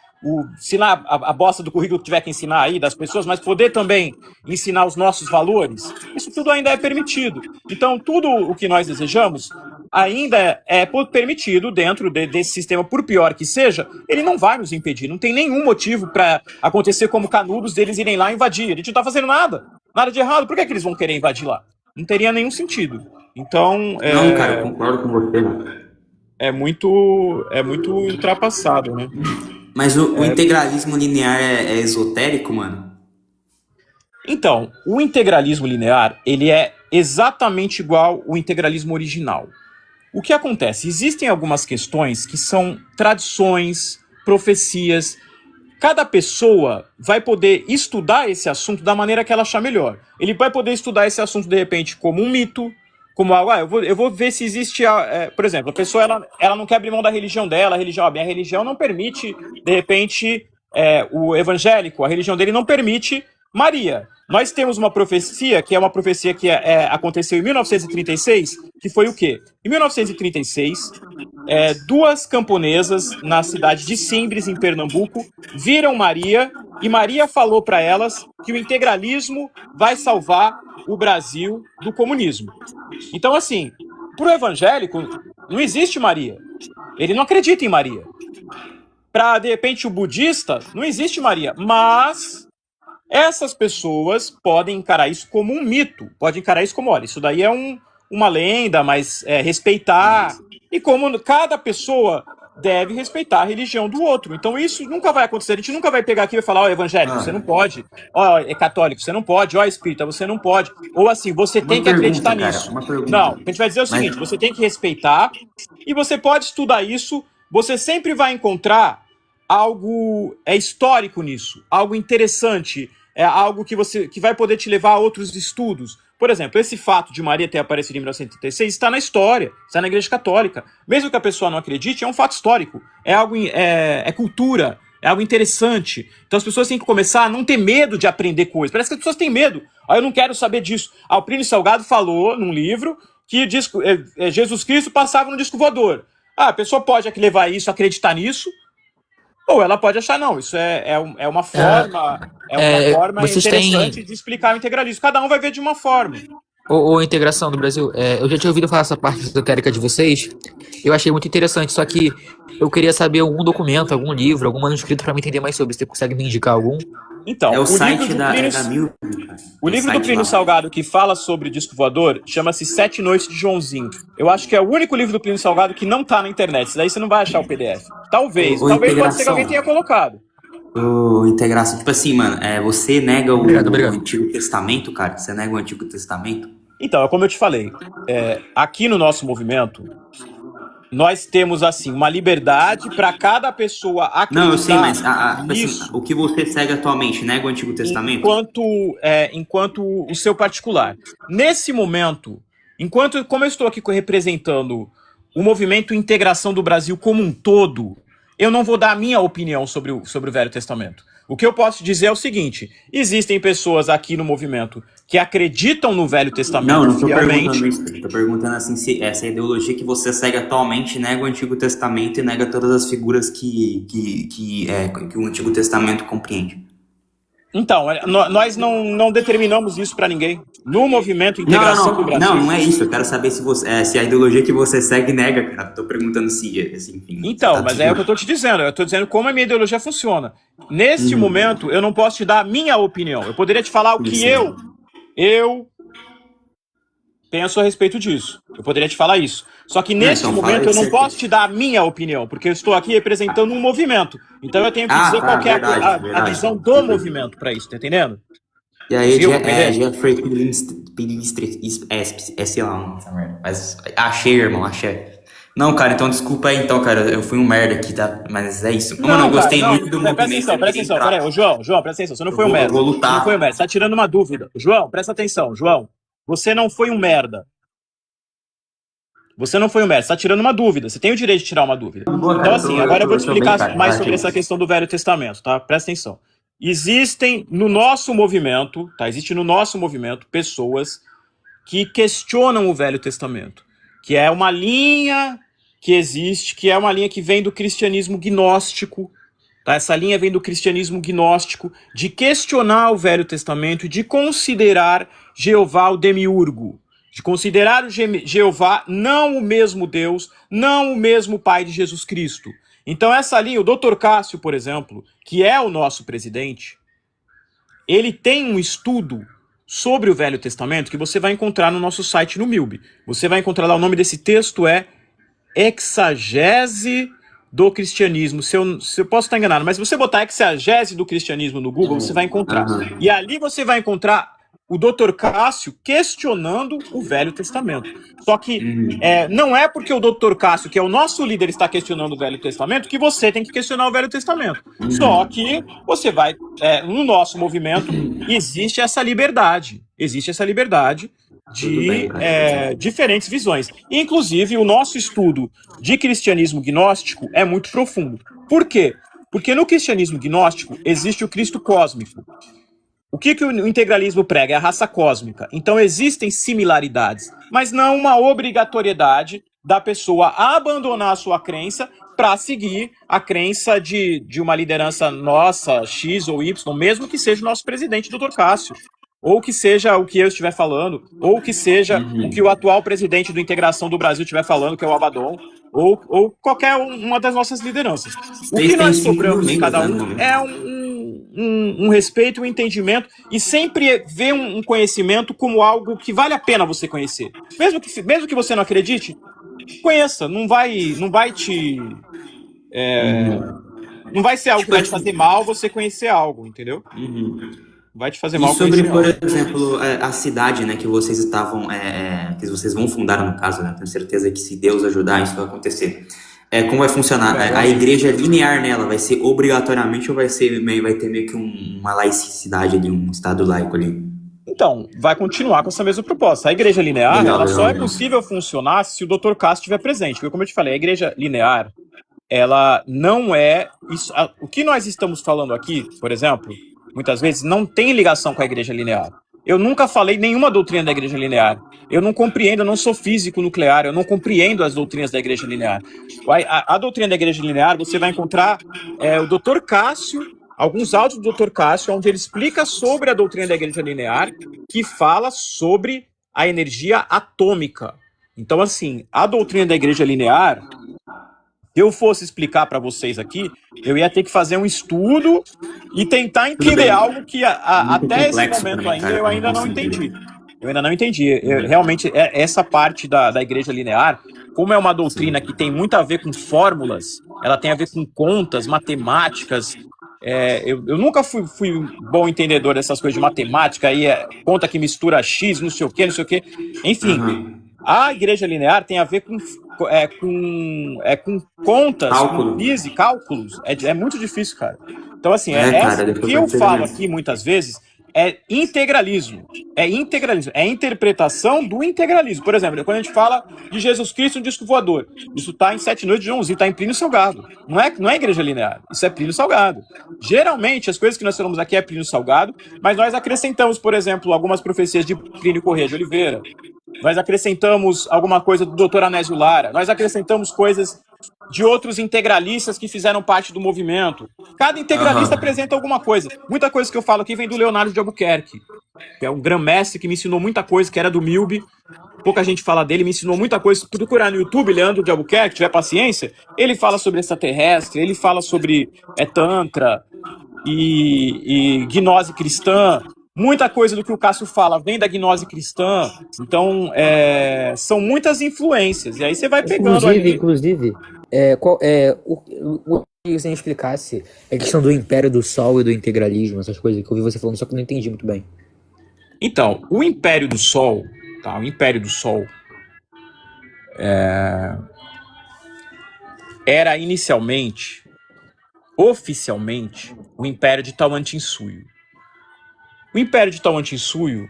ensinar a bosta do currículo que tiver que ensinar aí das pessoas, mas poder também ensinar os nossos valores. Isso tudo ainda é permitido. Então, tudo o que nós desejamos ainda é permitido dentro desse sistema, por pior que seja, ele não vai nos impedir. Não tem nenhum motivo para acontecer como Canudos, deles irem lá invadir. A gente não tá fazendo nada de errado. Por que eles vão querer invadir lá? Não teria nenhum sentido. Então, Não, cara, eu concordo com você, mano. é muito ultrapassado, né? Mas o integralismo linear é esotérico, mano? Então, o integralismo linear, ele é exatamente igual ao integralismo original. O que acontece? Existem algumas questões que são tradições, profecias. Cada pessoa vai poder estudar esse assunto da maneira que ela achar melhor. Ele vai poder estudar esse assunto, de repente, como um mito, como algo... eu vou ver se existe... por exemplo, a pessoa ela não quer abrir mão da religião dela, a minha religião não permite, de repente, o evangélico, a religião dele não permite Maria. Nós temos uma profecia, que é uma profecia que aconteceu em 1936, que foi o quê? Em 1936, duas camponesas na cidade de Simbres, em Pernambuco, viram Maria, e Maria falou para elas que o integralismo vai salvar o Brasil do comunismo. Então, assim, para o evangélico, não existe Maria. Ele não acredita em Maria. Para, de repente, o budista, não existe Maria. Mas essas pessoas podem encarar isso como um mito. Podem encarar isso como, olha, isso daí é uma lenda, mas respeitar. E como cada pessoa deve respeitar a religião do outro. Então isso nunca vai acontecer. A gente nunca vai pegar aqui e falar, ó, evangélico, você não pode. Ó, é católico, você não pode. Ó, espírita, você não pode. Ou assim, você tem que acreditar nisso. Não, a gente vai dizer o seguinte, você tem que respeitar e você pode estudar isso. Você sempre vai encontrar algo histórico nisso, algo interessante, algo que vai poder te levar a outros estudos. Por exemplo, esse fato de Maria ter aparecido em 1936 está na história, está na Igreja Católica. Mesmo que a pessoa não acredite, é um fato histórico, é algo, é cultura, é algo interessante. Então as pessoas têm que começar a não ter medo de aprender coisas. Parece que as pessoas têm medo. Eu não quero saber disso. O Plínio Salgado falou num livro que Jesus Cristo passava no disco voador. A pessoa pode levar isso, acreditar nisso, ou ela pode achar, não, isso é uma forma, uma forma interessante de explicar o integralismo. Cada um vai ver de uma forma. Ou integração do Brasil, eu já tinha ouvido falar essa parte esotérica de vocês, eu achei muito interessante, só que eu queria saber algum documento, algum livro, algum manuscrito para me entender mais sobre. Você consegue me indicar algum? Então, o site da Milk. O livro do Plínio Salgado que fala sobre disco voador chama-se Sete Noites de Joãozinho. Eu acho que é o único livro do Plínio Salgado que não tá na internet. Isso daí você não vai achar o PDF. Talvez pode ser que alguém tenha colocado. Integração, tipo assim, mano, você nega o Antigo Testamento, cara? Você nega o Antigo Testamento? Então, como eu te falei, aqui no nosso movimento, nós temos, assim, uma liberdade para cada pessoa acreditar. Não, eu sei, mas assim, o que você segue atualmente, nega o Antigo Testamento? Enquanto o seu particular. Nesse momento, como eu estou aqui representando o movimento Integração do Brasil como um todo, eu não vou dar a minha opinião sobre o Velho Testamento. O que eu posso dizer é o seguinte, existem pessoas aqui no movimento que acreditam no Velho Testamento não fielmente. Perguntando isso, tô perguntando assim, se essa ideologia que você segue atualmente nega o Antigo Testamento e nega todas as figuras que o Antigo Testamento compreende. Então, nós não determinamos isso para ninguém. No movimento Integração do Brasil... Não é isso. Eu quero saber se a ideologia que você segue nega, cara. Tô perguntando se, enfim... Então, mas é o que eu tô te dizendo. Eu tô dizendo como a minha ideologia funciona. Neste momento, eu não posso te dar a minha opinião. Eu poderia te falar o que eu penso a respeito disso. Eu poderia te falar isso. Só que neste momento eu não posso te dar a minha opinião, porque eu estou aqui representando um movimento. Então eu tenho que dizer qual é a visão do movimento para isso, tá entendendo? E aí, Jeffrey Pilistre, sei lá, essa merda. Mas achei, irmão, achei. Não, cara, então desculpa aí, então, cara, eu fui um merda aqui, tá? Mas é isso. Mano, eu gostei muito do movimento. Presta atenção, peraí, João, presta atenção, você não foi um merda. Vou lutar. Você não foi um merda, você tá tirando uma dúvida. João, presta atenção, João, você não foi um merda. Você não foi um merda, você tá tirando uma dúvida, você tem o direito de tirar uma dúvida. Então assim, agora eu vou te explicar mais sobre essa questão do Velho Testamento, tá? Presta atenção. Existem no nosso movimento, tá? Existe no nosso movimento pessoas que questionam o Velho Testamento, que é uma linha que existe, que é uma linha que vem do cristianismo gnóstico, tá? Essa linha vem do cristianismo gnóstico, de questionar o Velho Testamento e de considerar Jeová o demiurgo, de considerar o Jeová não o mesmo Deus, não o mesmo Pai de Jesus Cristo. Então essa linha, o Dr. Cássio, por exemplo, que é o nosso presidente, ele tem um estudo sobre o Velho Testamento que você vai encontrar no nosso site no Milb. Você vai encontrar lá, o nome desse texto é Exagese do cristianismo. Se eu posso estar enganado, mas se você botar exegese do cristianismo no Google, você vai encontrar. E ali você vai encontrar o Dr. Cássio questionando o Velho Testamento. Só que não é porque o Dr. Cássio, que é o nosso líder, está questionando o Velho Testamento, que você tem que questionar o Velho Testamento. Só que você vai... no nosso movimento, existe essa liberdade. Existe essa liberdade de diferentes visões. Inclusive, o nosso estudo de cristianismo gnóstico é muito profundo. Por quê? Porque no cristianismo gnóstico existe o Cristo cósmico. O que o integralismo prega? É a raça cósmica. Então existem similaridades, mas não uma obrigatoriedade da pessoa abandonar a sua crença para seguir a crença de uma liderança nossa, X ou Y, mesmo que seja o nosso presidente, Dr. Cássio. Ou que seja o que eu estiver falando, ou que seja o que o atual presidente do Integração do Brasil estiver falando, que é o Abaddon, ou qualquer uma das nossas lideranças. O que nós sobramos em cada um é um respeito, um entendimento, e sempre ver um conhecimento como algo que vale a pena você conhecer. Mesmo que você não acredite, conheça, não vai te... não vai ser algo que vai te fazer mal você conhecer algo, entendeu? Vai te fazer mal. E sobre, por exemplo, a cidade, né, que vocês estavam, que vocês vão fundar, no caso, né? Tenho certeza que se Deus ajudar, isso vai acontecer. Como vai funcionar? A igreja linear nela vai ser obrigatoriamente ou vai ter meio que uma laicidade ali, um estado laico ali? Então, vai continuar com essa mesma proposta. A igreja linear, ela só é possível funcionar se o Dr. Cássio estiver presente. Porque, como eu te falei, a igreja linear, ela não é... o que nós estamos falando aqui, por exemplo, muitas vezes, não tem ligação com a igreja linear. Eu nunca falei nenhuma doutrina da igreja linear. Eu não compreendo, eu não sou físico nuclear, eu não compreendo as doutrinas da igreja linear. A doutrina da igreja linear, você vai encontrar o Dr. Cássio, alguns áudios do Dr. Cássio, onde ele explica sobre a doutrina da igreja linear, que fala sobre a energia atômica. Então, assim, a doutrina da igreja linear... Se eu fosse explicar para vocês aqui, eu ia ter que fazer um estudo e tentar entender algo que até esse momento eu ainda não entendi. Eu ainda não entendi. Realmente, essa parte da igreja linear, como é uma doutrina que tem muito a ver com fórmulas, ela tem a ver com contas, matemáticas. Eu nunca fui bom entendedor dessas coisas de matemática, aí conta que mistura X, não sei o quê. Enfim, a igreja linear tem a ver com contas, com física, cálculos. É muito difícil, cara. Então, assim, o que eu falo aqui muitas vezes é integralismo. É interpretação do integralismo. Por exemplo, quando a gente fala de Jesus Cristo no disco voador, isso está em Sete Noites de Joãozinho, está em Plínio Salgado. Não é igreja linear, isso é Plínio Salgado. Geralmente, as coisas que nós falamos aqui é Plínio Salgado, mas nós acrescentamos, por exemplo, algumas profecias de Plínio Corrêa de Oliveira. Nós acrescentamos alguma coisa do Dr. Anésio Lara. Nós acrescentamos coisas de outros integralistas que fizeram parte do movimento. Cada integralista apresenta alguma coisa. Muita coisa que eu falo aqui vem do Leonardo de Albuquerque, que é um grão-mestre que me ensinou muita coisa, que era do Milby. Pouca gente fala dele, me ensinou muita coisa. Se procurar no YouTube, Leandro de Albuquerque, tiver paciência, ele fala sobre extraterrestre, ele fala sobre Tantra e gnose cristã. Muita coisa do que o Cássio fala vem da gnose cristã. Então, são muitas influências. E aí você vai pegando ali. Inclusive, o que você explicasse a questão do Império do Sol e do integralismo, essas coisas que eu ouvi você falando, só que eu não entendi muito bem. Então, o Império do Sol, tá? O Império do Sol era inicialmente, oficialmente, o Império de Tawantinsuyo. O Império de Tawantinsuyo,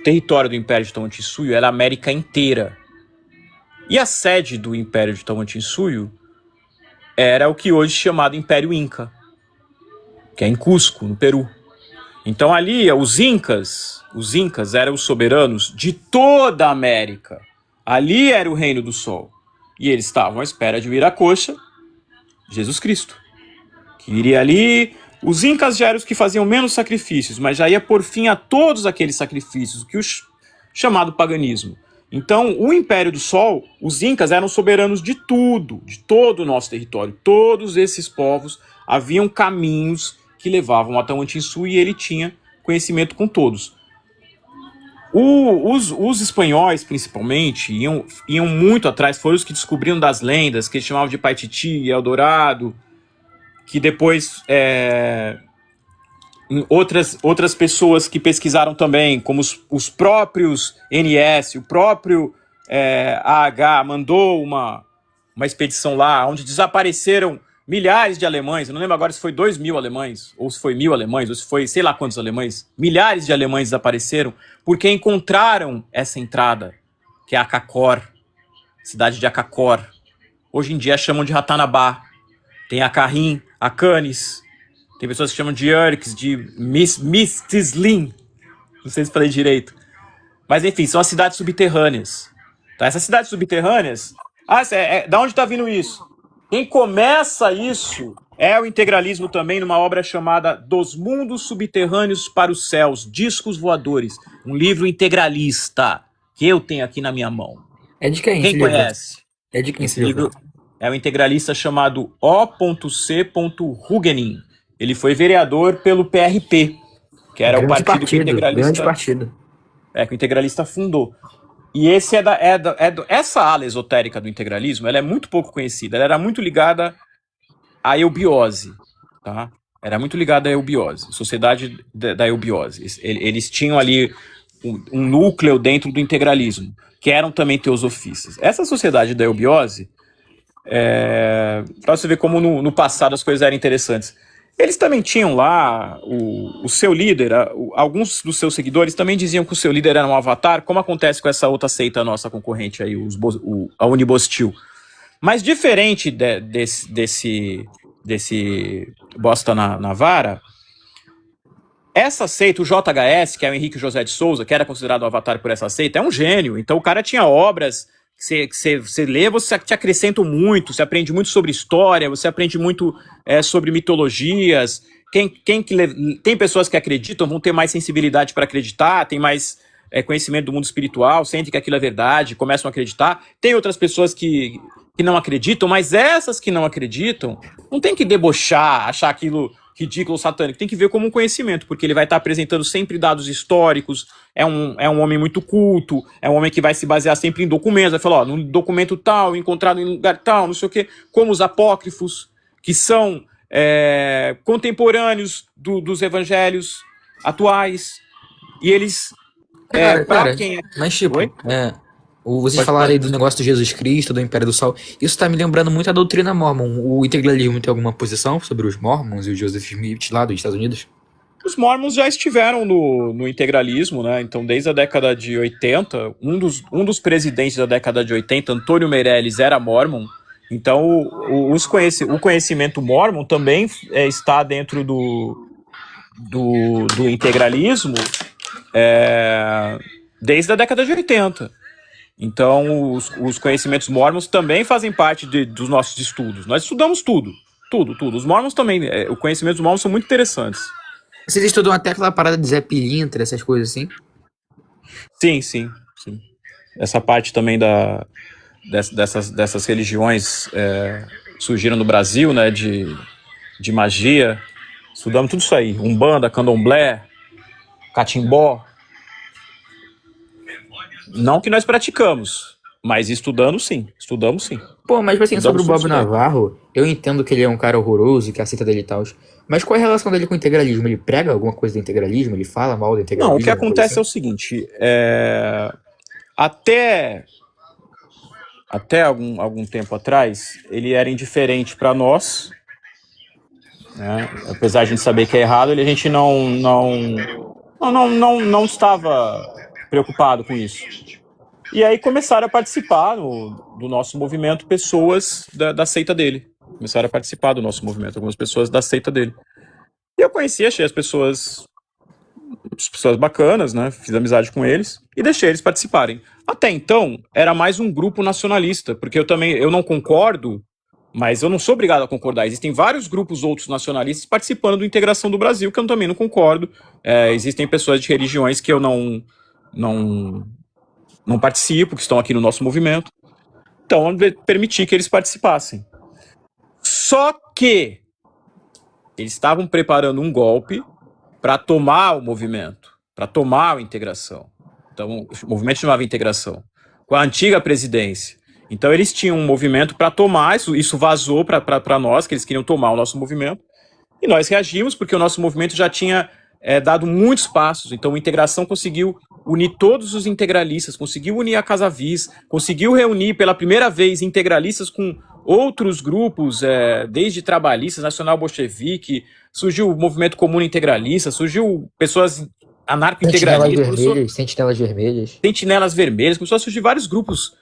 o território do Império de Tawantinsuyo era a América inteira. E a sede do Império de Tawantinsuyo era o que hoje é chamado Império Inca, que é em Cusco, no Peru. Então ali, os Incas eram os soberanos de toda a América. Ali era o Reino do Sol. E eles estavam à espera de Viracocha, Jesus Cristo, que iria ali... Os Incas já eram os que faziam menos sacrifícios, mas já ia por fim a todos aqueles sacrifícios, o que o chamado paganismo. Então, o Império do Sol, os Incas eram soberanos de tudo, de todo o nosso território. Todos esses povos haviam caminhos que levavam a Tawantinsuyo e ele tinha conhecimento com todos. Os espanhóis, principalmente, iam muito atrás, foram os que descobriram das lendas, que eles chamavam de Paititi, Eldorado, que depois outras pessoas que pesquisaram também, como os próprios NS, o próprio AH mandou uma expedição lá, onde desapareceram milhares de alemães. Eu não lembro agora se foi 2.000 alemães, ou se foi 1.000 alemães, ou se foi sei lá quantos alemães. Milhares de alemães desapareceram porque encontraram essa entrada, que é Akakor, cidade de Akakor. Hoje em dia chamam de Ratanabá. Tem Akarim, Akanis, tem pessoas que chamam de Yerkes, de Mistislim. Não sei se falei direito. Mas enfim, são as cidades subterrâneas. Tá? Essas cidades subterrâneas... da onde está vindo isso? Quem começa isso é o integralismo também, numa obra chamada Dos Mundos Subterrâneos para os Céus, Discos Voadores. Um livro integralista que eu tenho aqui na minha mão. É de quem Quem esse livro? conhece? É de quem Esse esse livro? livro é um integralista chamado O.C. Hugenin. Ele foi vereador pelo PRP, que era o Grande partido que o partido, grande integralista, partido. que o integralista fundou. E esse essa ala esotérica do integralismo, ela é muito pouco conhecida. Ela era muito ligada à eubiose, tá? Era muito ligada à eubiose, sociedade da eubiose. Eles tinham ali um núcleo dentro do integralismo, que eram também teosofistas. Essa sociedade da eubiose, para você ver como no passado as coisas eram interessantes. Eles também tinham lá o seu líder, alguns dos seus seguidores também diziam que o seu líder era um avatar, como acontece com essa outra seita nossa concorrente aí, a Unibostil. Mas diferente desse bosta na vara, essa seita, o JHS, que é o Henrique José de Souza, que era considerado um avatar por essa seita, é um gênio. Então o cara tinha obras que você lê, você te acrescenta muito, você aprende muito sobre história, você aprende muito sobre mitologias. Tem pessoas que acreditam, vão ter mais sensibilidade para acreditar, tem mais conhecimento do mundo espiritual, sentem que aquilo é verdade, começam a acreditar. Tem outras pessoas que não acreditam, mas essas que não acreditam, não tem que debochar, achar aquilo ridículo, satânico, tem que ver como um conhecimento, porque ele vai estar apresentando sempre dados históricos, é um homem muito culto, é um homem que vai se basear sempre em documentos, vai falar, no documento tal, encontrado em lugar tal, não sei o quê, como os apócrifos, que são contemporâneos dos evangelhos atuais, e eles... Cara, quem é... mas tipo, Oi? vocês Pode falaram falar. aí do negócio do Jesus Cristo, do Império do Sol. Isso tá me lembrando muito a doutrina Mormon. O integralismo tem alguma posição sobre os Mormons e o Joseph Smith lá dos Estados Unidos? Os Mormons já estiveram no integralismo, né? Então, desde a década de 80, um dos presidentes da década de 80, Antônio Meirelles, era Mormon. Então, o conhecimento Mormon também está dentro do integralismo desde a década de 80. Então, os conhecimentos mormons também fazem parte dos nossos estudos. Nós estudamos tudo. Os mormons também, o conhecimento dos mormons são muito interessantes. Vocês estudam até aquela parada de Zé Pilintra, essas coisas assim? Sim. Essa parte também dessas religiões surgiram no Brasil, né, de magia. Estudamos tudo isso aí. Umbanda, Candomblé, Catimbó. Não que nós praticamos, mas estudamos sim. Pô, mas assim, sobre o Bob Estudamos Navarro, eu entendo que ele é um cara horroroso, que aceita dele e tal. Mas qual é a relação dele com o integralismo? Ele prega alguma coisa do integralismo? Ele fala mal do integralismo? Não, o que alguma coisa acontece é assim? o seguinte, até algum tempo atrás, ele era indiferente para nós, né? Apesar de a gente saber que é errado, a gente não estava preocupado com isso. E aí começaram a participar do nosso movimento pessoas da seita dele. Começaram a participar do nosso movimento, algumas pessoas da seita dele. E eu achei as pessoas bacanas, né? Fiz amizade com eles e deixei eles participarem. Até então, era mais um grupo nacionalista, porque eu não concordo, mas eu não sou obrigado a concordar. Existem vários grupos outros nacionalistas participando da integração do Brasil, que eu também não concordo. Existem pessoas de religiões que eu não participo, que estão aqui no nosso movimento. Então, eu permiti que eles participassem. Só que eles estavam preparando um golpe para tomar o movimento, para tomar a integração. então o movimento chamava Integração, com a antiga presidência. Então eles tinham um movimento para tomar, isso vazou para nós, que eles queriam tomar o nosso movimento, e nós reagimos porque o nosso movimento já tinha dado muitos passos. Então a Integração conseguiu unir todos os integralistas, conseguiu unir a Casa Vis, conseguiu reunir pela primeira vez integralistas com outros grupos, desde trabalhistas, nacional bolchevique, surgiu o movimento comum integralista, surgiu pessoas anarco-integralistas, sentinelas vermelhas, começou a surgir vários grupos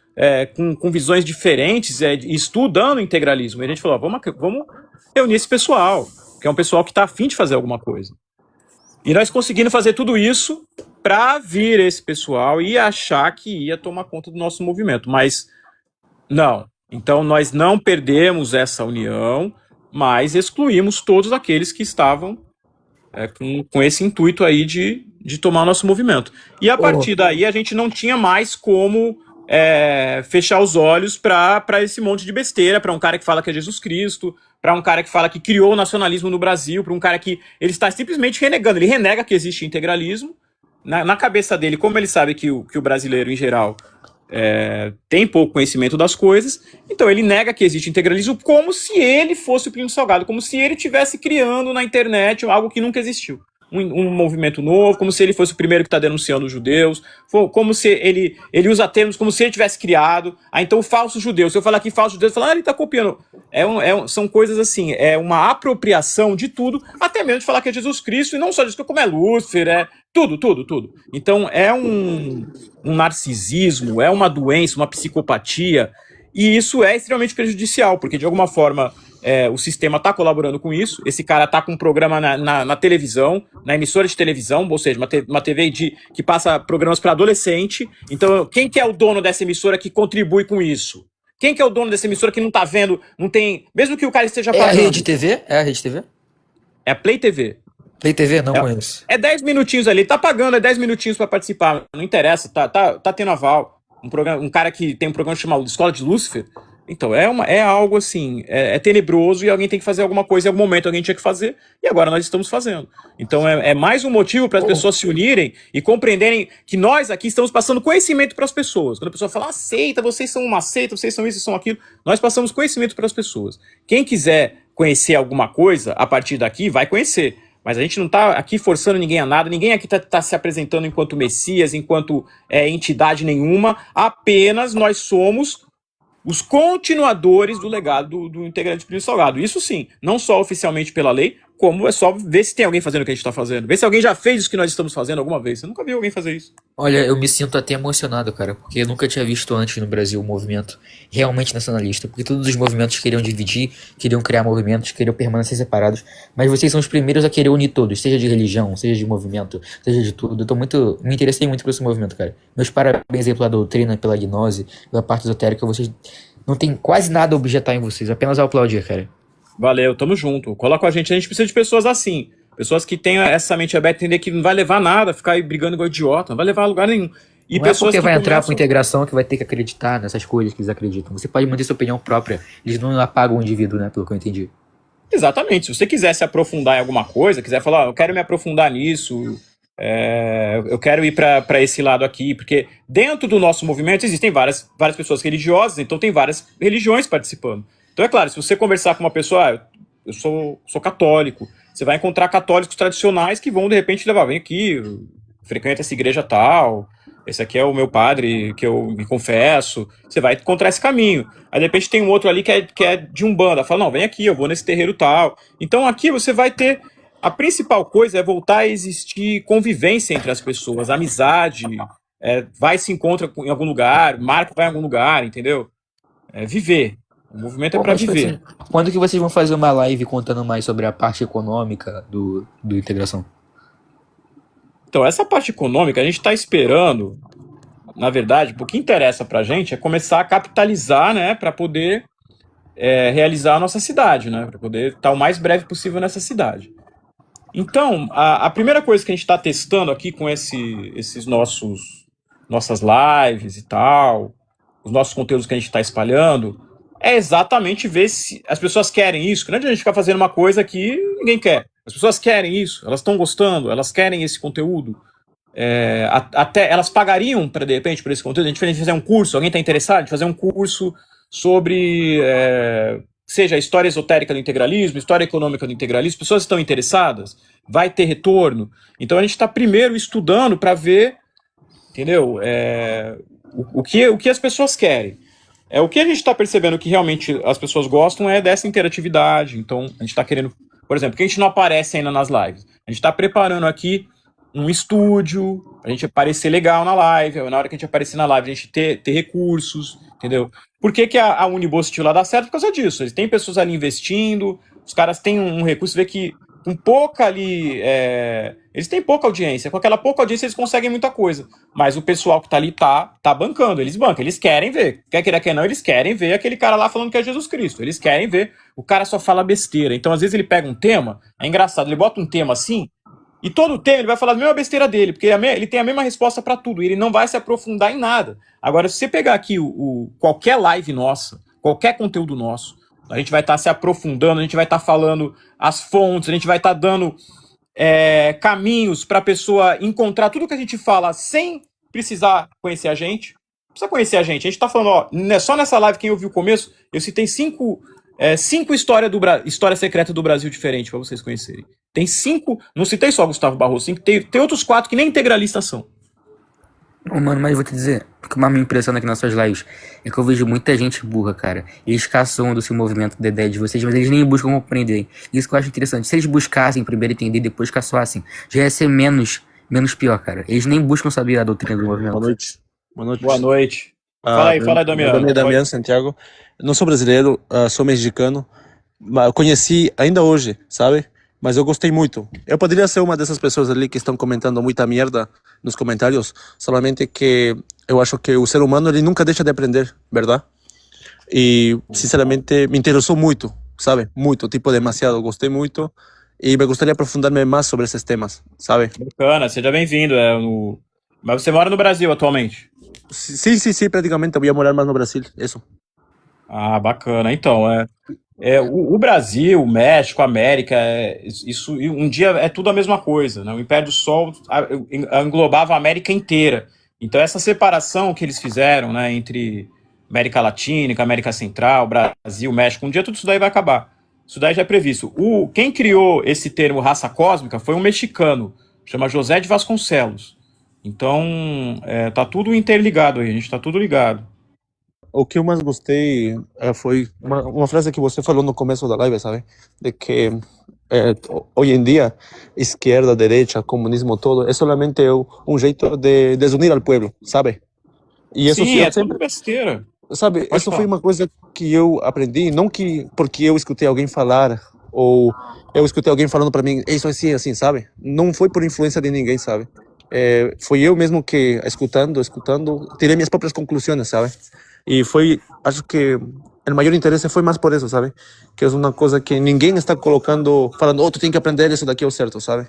com visões diferentes, estudando integralismo. E a gente falou, vamos reunir esse pessoal, que é um pessoal que está afim de fazer alguma coisa. E nós conseguimos fazer tudo isso para vir esse pessoal e achar que ia tomar conta do nosso movimento, mas não. Então nós não perdemos essa união, mas excluímos todos aqueles que estavam com esse intuito aí de tomar o nosso movimento. E a partir daí a gente não tinha mais como fechar os olhos para esse monte de besteira, para um cara que fala que é Jesus Cristo, para um cara que fala que criou o nacionalismo no Brasil, para um cara que ele está simplesmente renegando, ele renega que existe integralismo. Na cabeça dele, como ele sabe que o brasileiro em geral tem pouco conhecimento das coisas, então ele nega que existe integralismo como se ele fosse o Plínio Salgado, como se ele estivesse criando na internet algo que nunca existiu. Um movimento novo, como se ele fosse o primeiro que está denunciando os judeus, como se ele usa termos como se ele tivesse criado. Então, falso judeu. Se eu falar aqui falso judeu, você fala, ele está copiando. São coisas assim, uma apropriação de tudo, até mesmo de falar que é Jesus Cristo, e não só Jesus Cristo, como é Lúcifer, tudo. Então, é um narcisismo, é uma doença, uma psicopatia, e isso é extremamente prejudicial, porque de alguma forma o sistema está colaborando com isso. Esse cara está com um programa na televisão, na emissora de televisão, ou seja, uma TV que passa programas para adolescente. Então, quem que é o dono dessa emissora que contribui com isso? Quem que é o dono dessa emissora que não está vendo, não tem... Mesmo que o cara esteja pagando... É a Rede TV? É a Rede TV? É a Play TV. Play TV? Não conheço. 10 minutinhos ali, ele tá pagando 10 minutinhos para participar, não interessa, tá tendo aval. Um cara que tem um programa chamado Escola de Lúcifer. Então, é algo assim, tenebroso, e alguém tem que fazer alguém coisa em algum momento, alguém tinha que fazer, e agora nós estamos fazendo. Então, é mais um motivo para as pessoas se unirem e compreenderem que nós aqui estamos passando conhecimento para as pessoas. Quando a pessoa fala, aceita, vocês são uma seita, vocês são isso, são aquilo, nós passamos conhecimento para as pessoas. Quem quiser conhecer alguma coisa, a partir daqui, vai conhecer. Mas a gente não está aqui forçando ninguém a nada, ninguém aqui está se apresentando enquanto Messias, enquanto entidade nenhuma, apenas nós somos os continuadores do legado do integrante Plínio Salgado. Isso sim, não só oficialmente pela lei, como é só ver se tem alguém fazendo o que a gente está fazendo. Ver se alguém já fez isso que nós estamos fazendo alguma vez. Eu nunca vi alguém fazer isso. Olha, eu me sinto até emocionado, cara, porque eu nunca tinha visto antes no Brasil um movimento realmente nacionalista, porque todos os movimentos queriam dividir, queriam criar movimentos, queriam permanecer separados, mas vocês são os primeiros a querer unir todos, seja de religião, seja de movimento, seja de tudo. Me interessei muito por esse movimento, cara. Meus parabéns aí pela doutrina, pela gnose, pela parte esotérica. Vocês não tem quase nada a objetar em vocês, apenas a aplaudir, cara. Valeu, tamo junto. Cola com a gente precisa de pessoas assim. Pessoas que tenham essa mente aberta, entender que não vai levar nada, ficar aí brigando igual idiota, não vai levar a lugar nenhum. E não pessoas é porque vai entrar começam... com integração que vai ter que acreditar nessas coisas que eles acreditam. Você pode manter sua opinião própria. Eles não apagam o indivíduo, né? Pelo que eu entendi. Exatamente. Se você quiser se aprofundar em alguma coisa, quiser falar, eu quero me aprofundar nisso, eu quero ir para esse lado aqui, porque dentro do nosso movimento existem várias pessoas religiosas, então tem várias religiões participando. Então é claro, se você conversar com uma pessoa, eu sou católico, você vai encontrar católicos tradicionais que vão de repente levar, vem aqui, frequenta essa igreja tal, esse aqui é o meu padre que eu me confesso, você vai encontrar esse caminho. Aí de repente tem um outro ali que é de Umbanda, fala, não, vem aqui, eu vou nesse terreiro tal. Então aqui você vai ter, a principal coisa é voltar a existir convivência entre as pessoas, amizade, vai se encontra em algum lugar, marca vai em algum lugar, entendeu? Viver. O movimento é para viver. Assim, quando que vocês vão fazer uma live contando mais sobre a parte econômica do integração? Então, essa parte econômica a gente está esperando, na verdade, o que interessa para a gente é começar a capitalizar, né, para poder realizar a nossa cidade, né, para poder estar o mais breve possível nessa cidade. Então, a primeira coisa que a gente está testando aqui com esses nossas lives e tal, os nossos conteúdos que a gente está espalhando, é exatamente ver se as pessoas querem isso. Que não adianta a gente ficar fazendo uma coisa que ninguém quer. As pessoas querem isso, elas estão gostando, elas querem esse conteúdo. até elas pagariam para de repente por esse conteúdo. A gente fazer um curso, alguém está interessado em fazer um curso sobre seja a história esotérica do integralismo, história econômica do integralismo, pessoas estão interessadas, vai ter retorno. Então a gente está primeiro estudando para ver, entendeu? O que as pessoas querem. O que a gente está percebendo que realmente as pessoas gostam é dessa interatividade. Então a gente está querendo, por exemplo, que a gente não aparece ainda nas lives. A gente está preparando aqui um estúdio, pra gente aparecer legal na live, na hora que a gente aparecer na live, a gente ter recursos, entendeu? Por que a Unibost lá dá certo? Por causa disso. Eles têm pessoas ali investindo, os caras têm um recurso, você vê que com pouca ali, eles têm pouca audiência, com aquela pouca audiência eles conseguem muita coisa, mas o pessoal que tá ali tá bancando, eles bancam, eles querem ver, quer queira quer não, eles querem ver aquele cara lá falando que é Jesus Cristo, eles querem ver, o cara só fala besteira, então às vezes ele pega um tema, é engraçado, ele bota um tema assim, e todo o tema ele vai falar a mesma besteira dele, porque ele tem a mesma resposta para tudo, e ele não vai se aprofundar em nada. Agora, se você pegar aqui qualquer live nossa, qualquer conteúdo nosso, a gente vai estar se aprofundando, a gente vai estar falando as fontes, a gente vai estar dando caminhos para a pessoa encontrar tudo que a gente fala sem precisar conhecer a gente. Não precisa conhecer a gente está falando, só nessa live, quem ouviu o começo, eu citei cinco histórias secretas do Brasil diferentes para vocês conhecerem. Tem 5, não citei só Gustavo Barroso, tem outros 4 que nem integralistas são. Mano, mas vou te dizer, o que mais me impressiona aqui nas suas lives é que eu vejo muita gente burra, cara. Eles caçam do seu movimento da ideia de vocês, mas eles nem buscam compreender. Isso que eu acho interessante. Se eles buscassem primeiro entender, depois caçassem, já ia ser menos pior, cara. Eles nem buscam saber a doutrina do movimento. Boa noite. Boa noite. Fala aí, Damiano. Meu nome é Damiano Santiago. Não sou brasileiro, sou mexicano. Mas eu conheci ainda hoje, sabe? Mas eu gostei muito. Eu poderia ser uma dessas pessoas ali que estão comentando muita merda nos comentários, solamente que eu acho que o ser humano ele nunca deixa de aprender, verdade? E sinceramente me interessou muito, sabe? Muito, tipo demasiado, gostei muito e me gostaria aprofundar-me mais sobre esses temas, sabe? Bacana, seja bem-vindo. Mas você mora no Brasil atualmente? Sim, praticamente eu ia morar mais no Brasil, isso. Ah, bacana. Então, o Brasil, o México, a América, isso um dia é tudo a mesma coisa, né? O Império do Sol englobava a América inteira. Então essa separação que eles fizeram, né, entre América Latina, América Central, Brasil, México, um dia tudo isso daí vai acabar. Isso daí já é previsto. Quem criou esse termo raça cósmica foi um mexicano, chama José de Vasconcelos. Então tá tudo interligado aí, a gente tá tudo ligado. O que eu mais gostei foi uma frase que você falou no começo da live, sabe? De que hoje em dia, esquerda, direita, comunismo, todo, é solamente um jeito de desunir ao povo, sabe? E isso sim, tudo besteira. Sabe, isso foi uma coisa que eu aprendi, não que porque eu escutei alguém falar, ou eu escutei alguém falando para mim, isso é assim, sabe? Não foi por influência de ninguém, sabe? Foi eu mesmo que, escutando, tirei minhas próprias conclusões, sabe? E acho que o maior interesse foi mais por isso, sabe? Que é uma coisa que ninguém está falando, tu tem que aprender isso daqui é o certo, sabe?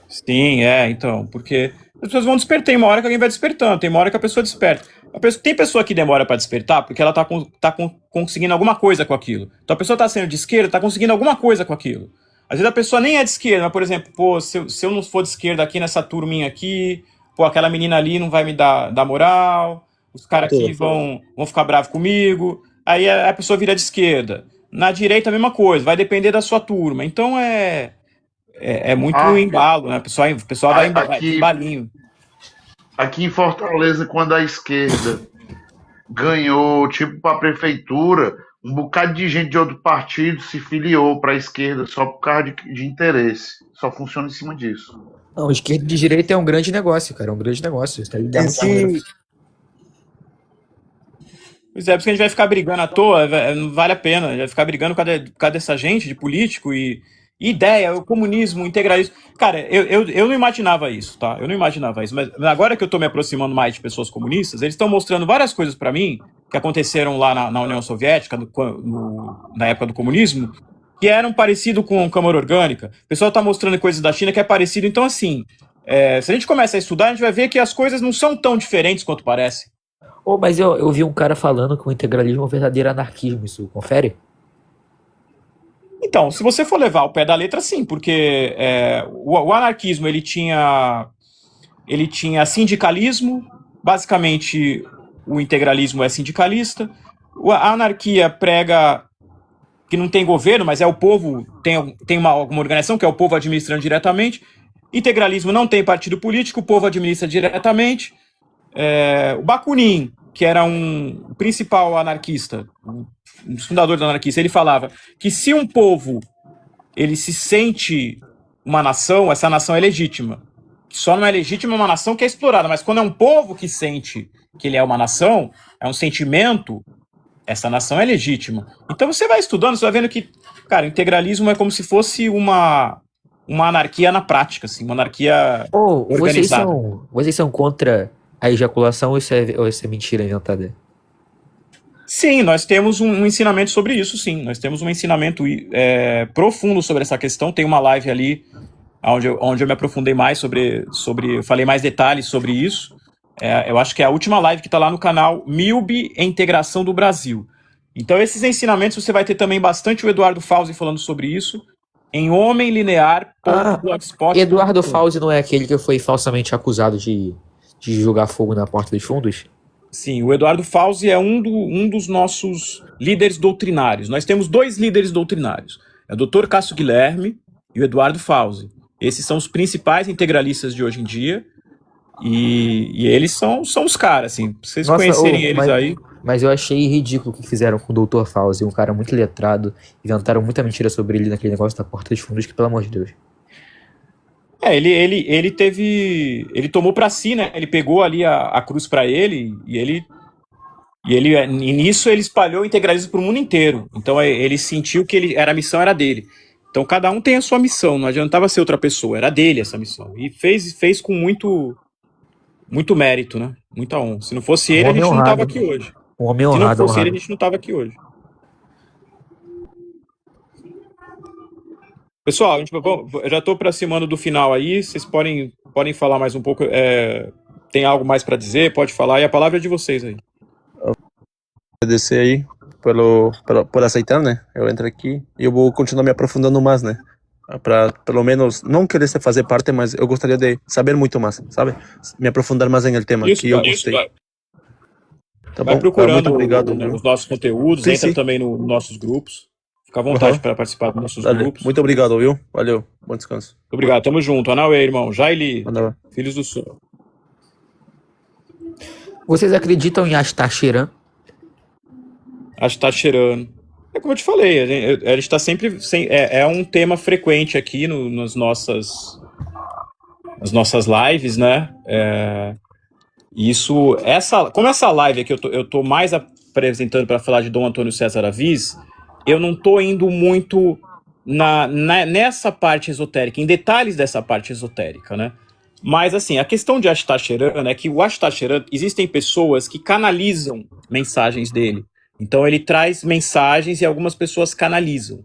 Sim, então, porque as pessoas vão despertar, tem uma hora que alguém vai despertando, tem uma hora que a pessoa desperta. Tem pessoa que demora para despertar porque ela tá conseguindo alguma coisa com aquilo. Então a pessoa tá sendo de esquerda, tá conseguindo alguma coisa com aquilo. Às vezes a pessoa nem é de esquerda, mas, por exemplo, se eu não for de esquerda aqui nessa turminha aqui, aquela menina ali não vai me dar moral, os caras aqui vão ficar bravos comigo, aí a pessoa vira de esquerda. Na direita a mesma coisa, vai depender da sua turma. Então é muito embalo, né? O pessoal vai embalinho. Aqui em Fortaleza, quando a esquerda ganhou, tipo, para a prefeitura, um bocado de gente de outro partido se filiou para a esquerda só por causa de interesse. Só funciona em cima disso. Não, esquerda e de direita é um grande negócio, cara. É um grande negócio. Pois é, porque a gente vai ficar brigando à toa, não vale a pena. Vai ficar brigando por causa dessa gente, de político e ideia, o comunismo, o integralismo. Cara, eu não imaginava isso, tá? Eu não imaginava isso. Mas agora que eu tô me aproximando mais de pessoas comunistas, eles estão mostrando várias coisas para mim que aconteceram lá na União Soviética, na época do comunismo, que eram parecidos com câmara orgânica. O pessoal tá mostrando coisas da China que é parecido. Então, assim, se a gente começa a estudar, a gente vai ver que as coisas não são tão diferentes quanto parece. Mas eu vi um cara falando que o integralismo é um verdadeiro anarquismo, isso confere? Então, se você for levar ao pé da letra, sim, porque o anarquismo ele tinha sindicalismo, basicamente o integralismo é sindicalista, a anarquia prega que não tem governo, mas é o povo, tem alguma organização que é o povo administrando diretamente. Integralismo não tem partido político, o povo administra diretamente. O Bakunin, que era um principal anarquista, um dos fundadores da anarquista, ele falava que se um povo ele se sente uma nação, essa nação é legítima. Só não é legítima uma nação que é explorada, mas quando é um povo que sente que ele é uma nação, é um sentimento, essa nação é legítima. Então você vai estudando, você vai vendo que, cara, o integralismo é como se fosse uma anarquia na prática, assim, uma anarquia organizada. Vocês são contra a ejaculação ou isso é mentira inventada? Sim, nós temos um ensinamento sobre isso, sim. Nós temos um ensinamento profundo sobre essa questão. Tem uma live ali onde eu me aprofundei mais sobre eu falei mais detalhes sobre isso. Eu acho que é a última live que está lá no canal Milby e Integração do Brasil. Então esses ensinamentos você vai ter também bastante o Eduardo Fauzi falando sobre isso em homemlinear.blogspot.com. Eduardo Fauzi não é aquele que foi falsamente acusado de jogar fogo na Porta dos Fundos? Sim, o Eduardo Fauzi é um dos nossos líderes doutrinários. Nós temos 2 líderes doutrinários. É o Dr. Cássio Guilherme e o Eduardo Fauzi. Esses são os principais integralistas de hoje em dia. E eles são os caras, assim. Pra vocês conhecerem eles aí. Mas eu achei ridículo o que fizeram com o Dr. Fauzi, um cara muito letrado. Inventaram muita mentira sobre ele naquele negócio da Porta dos Fundos, que pelo amor de Deus. Ele tomou pra si, né? Ele pegou ali a cruz pra ele e nisso ele espalhou o integralismo pro mundo inteiro. Então ele sentiu que a missão era dele. Então cada um tem a sua missão, não adiantava ser outra pessoa, era dele essa missão. E fez com muito mérito, né? Muita honra. Se não fosse ele, a gente não tava aqui hoje. Um homem Se honrado, não fosse ele, a gente não tava aqui hoje. Pessoal, eu já estou aproximando do final aí, vocês podem falar mais um pouco, tem algo mais para dizer, pode falar, e a palavra é de vocês aí. Agradecer aí por aceitar, né? Eu entro aqui e eu vou continuar me aprofundando mais, né? Para pelo menos, não querer fazer parte, mas eu gostaria de saber muito mais, sabe? Me aprofundar mais em el tema, Isso, que eu gostei. Tá vai bom? procurando Muito obrigado, os nossos conteúdos, sim, entra sim. também nos nossos grupos. Fica à vontade para participar dos nossos grupos. Muito obrigado, viu? Valeu, bom descanso. Obrigado, tamo junto. Anauê, irmão. Jaili, Manda. Filhos do Sul. Vocês acreditam em Astar Sheran? Acho que tá cheirando. É como eu te falei, a gente tá sempre... É um tema frequente aqui nas nossas lives, né? Como essa live aqui eu tô mais apresentando para falar de Dom Antônio César Aviz, eu não tô indo muito nessa parte esotérica, em detalhes dessa parte esotérica, né? Mas, assim, a questão de Astar Sheran é que o Astar Sheran, existem pessoas que canalizam mensagens dele. Então, ele traz mensagens e algumas pessoas canalizam.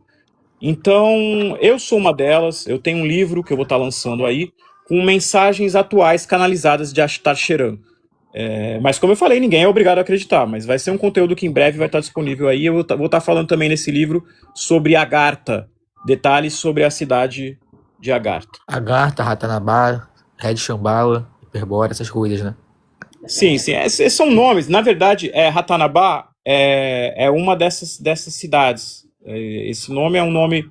Então, eu sou uma delas, eu tenho um livro que eu vou estar lançando aí, com mensagens atuais canalizadas de Astar Sheran. Mas como eu falei, ninguém é obrigado a acreditar, mas vai ser um conteúdo que em breve vai estar disponível aí. Eu vou estar falando também nesse livro sobre Agartha, detalhes sobre a cidade de Agartha. Agartha, Ratanabá, Red Shambhala, Hiperbórea, essas coisas, né? Sim, esses são nomes. Na verdade, Ratanabá é uma dessas cidades. Esse nome é um nome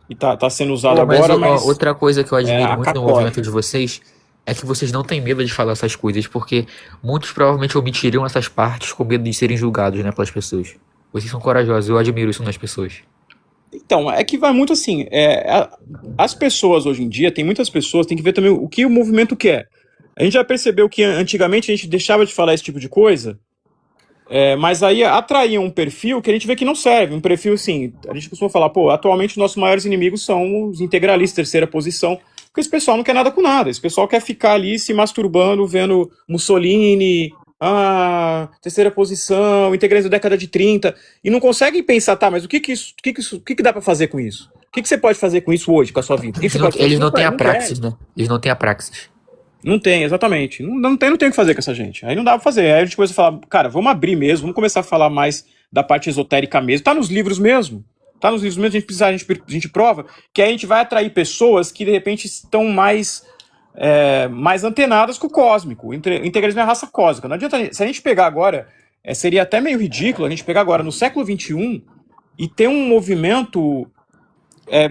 que está sendo usado agora, mas... Outra coisa que eu admiro muito no católica. movimento de vocês é que vocês não têm medo de falar essas coisas, porque muitos provavelmente omitiriam essas partes com medo de serem julgados, né, pelas pessoas. Vocês são corajosos, eu admiro isso nas pessoas. Então, é que vai muito assim, as pessoas hoje em dia, tem muitas pessoas, tem que ver também o que o movimento quer. A gente já percebeu que antigamente a gente deixava de falar esse tipo de coisa, mas aí atraía um perfil que a gente vê que não serve, um perfil assim, a gente costuma falar, atualmente os nossos maiores inimigos são os integralistas, terceira posição, porque esse pessoal não quer nada com nada, esse pessoal quer ficar ali se masturbando, vendo Mussolini, terceira posição, integralismo da década de 30, e não conseguem pensar, mas o que dá pra fazer com isso? O que você pode fazer com isso hoje, com a sua vida? Eles não têm a praxis, né? Eles não têm a praxis. Não tem, exatamente. Não tem o que fazer com essa gente. Aí não dá pra fazer. Aí a gente começa a falar, cara, vamos abrir mesmo, vamos começar a falar mais da parte esotérica mesmo. Tá nos livros mesmo. Tá nos livros mesmo, a gente prova que a gente vai atrair pessoas que de repente estão mais antenadas com o cósmico. O integralismo é a raça cósmica. Não adianta, se a gente pegar agora, seria até meio ridículo a gente pegar agora no século XXI e ter um movimento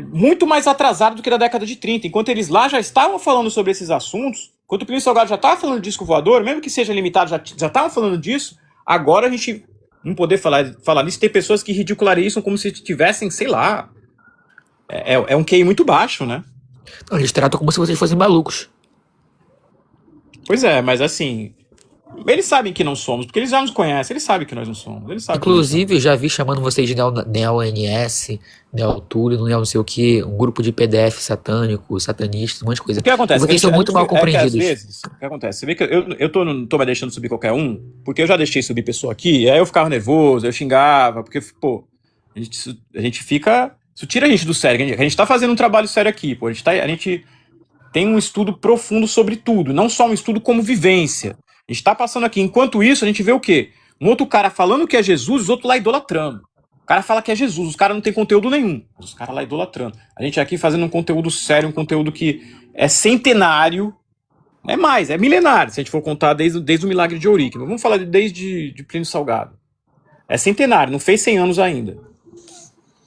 muito mais atrasado do que da década de 30, enquanto eles lá já estavam falando sobre esses assuntos, enquanto o Plínio Salgado já estava falando de disco voador, mesmo que seja limitado, já estavam falando disso, agora a gente não poder falar nisso, tem pessoas que ridicularizam como se tivessem, sei lá, é um QI muito baixo, né? Não, eles tratam como se vocês fossem malucos. Pois é, mas assim, eles sabem que não somos, porque eles já nos conhecem, eles sabem que nós não somos. Eles sabem Inclusive, eu já vi chamando vocês de Neo-NS, Neo-Túlio, Neo não sei o que, um grupo de PDF satânico, satanista, um monte de coisa. O que acontece? E vocês são muito mal compreendidos. Às vezes, o que acontece? Você vê que eu não tô me deixando subir qualquer um, porque eu já deixei subir pessoa aqui, aí eu ficava nervoso, eu xingava, porque, pô, a gente fica... Isso tira a gente do sério, a gente tá fazendo um trabalho sério aqui, pô, a gente tem um estudo profundo sobre tudo, não só um estudo como vivência. A gente tá passando aqui. Enquanto isso, a gente vê o quê? Um outro cara falando que é Jesus, os outros lá idolatrando. O cara fala que é Jesus, os caras não tem conteúdo nenhum. Os caras lá idolatrando. A gente aqui fazendo um conteúdo sério, um conteúdo que é centenário. É milenário, se a gente for contar desde o milagre de Eurico. Mas vamos falar desde de Plínio Salgado. É centenário, não fez 100 anos ainda.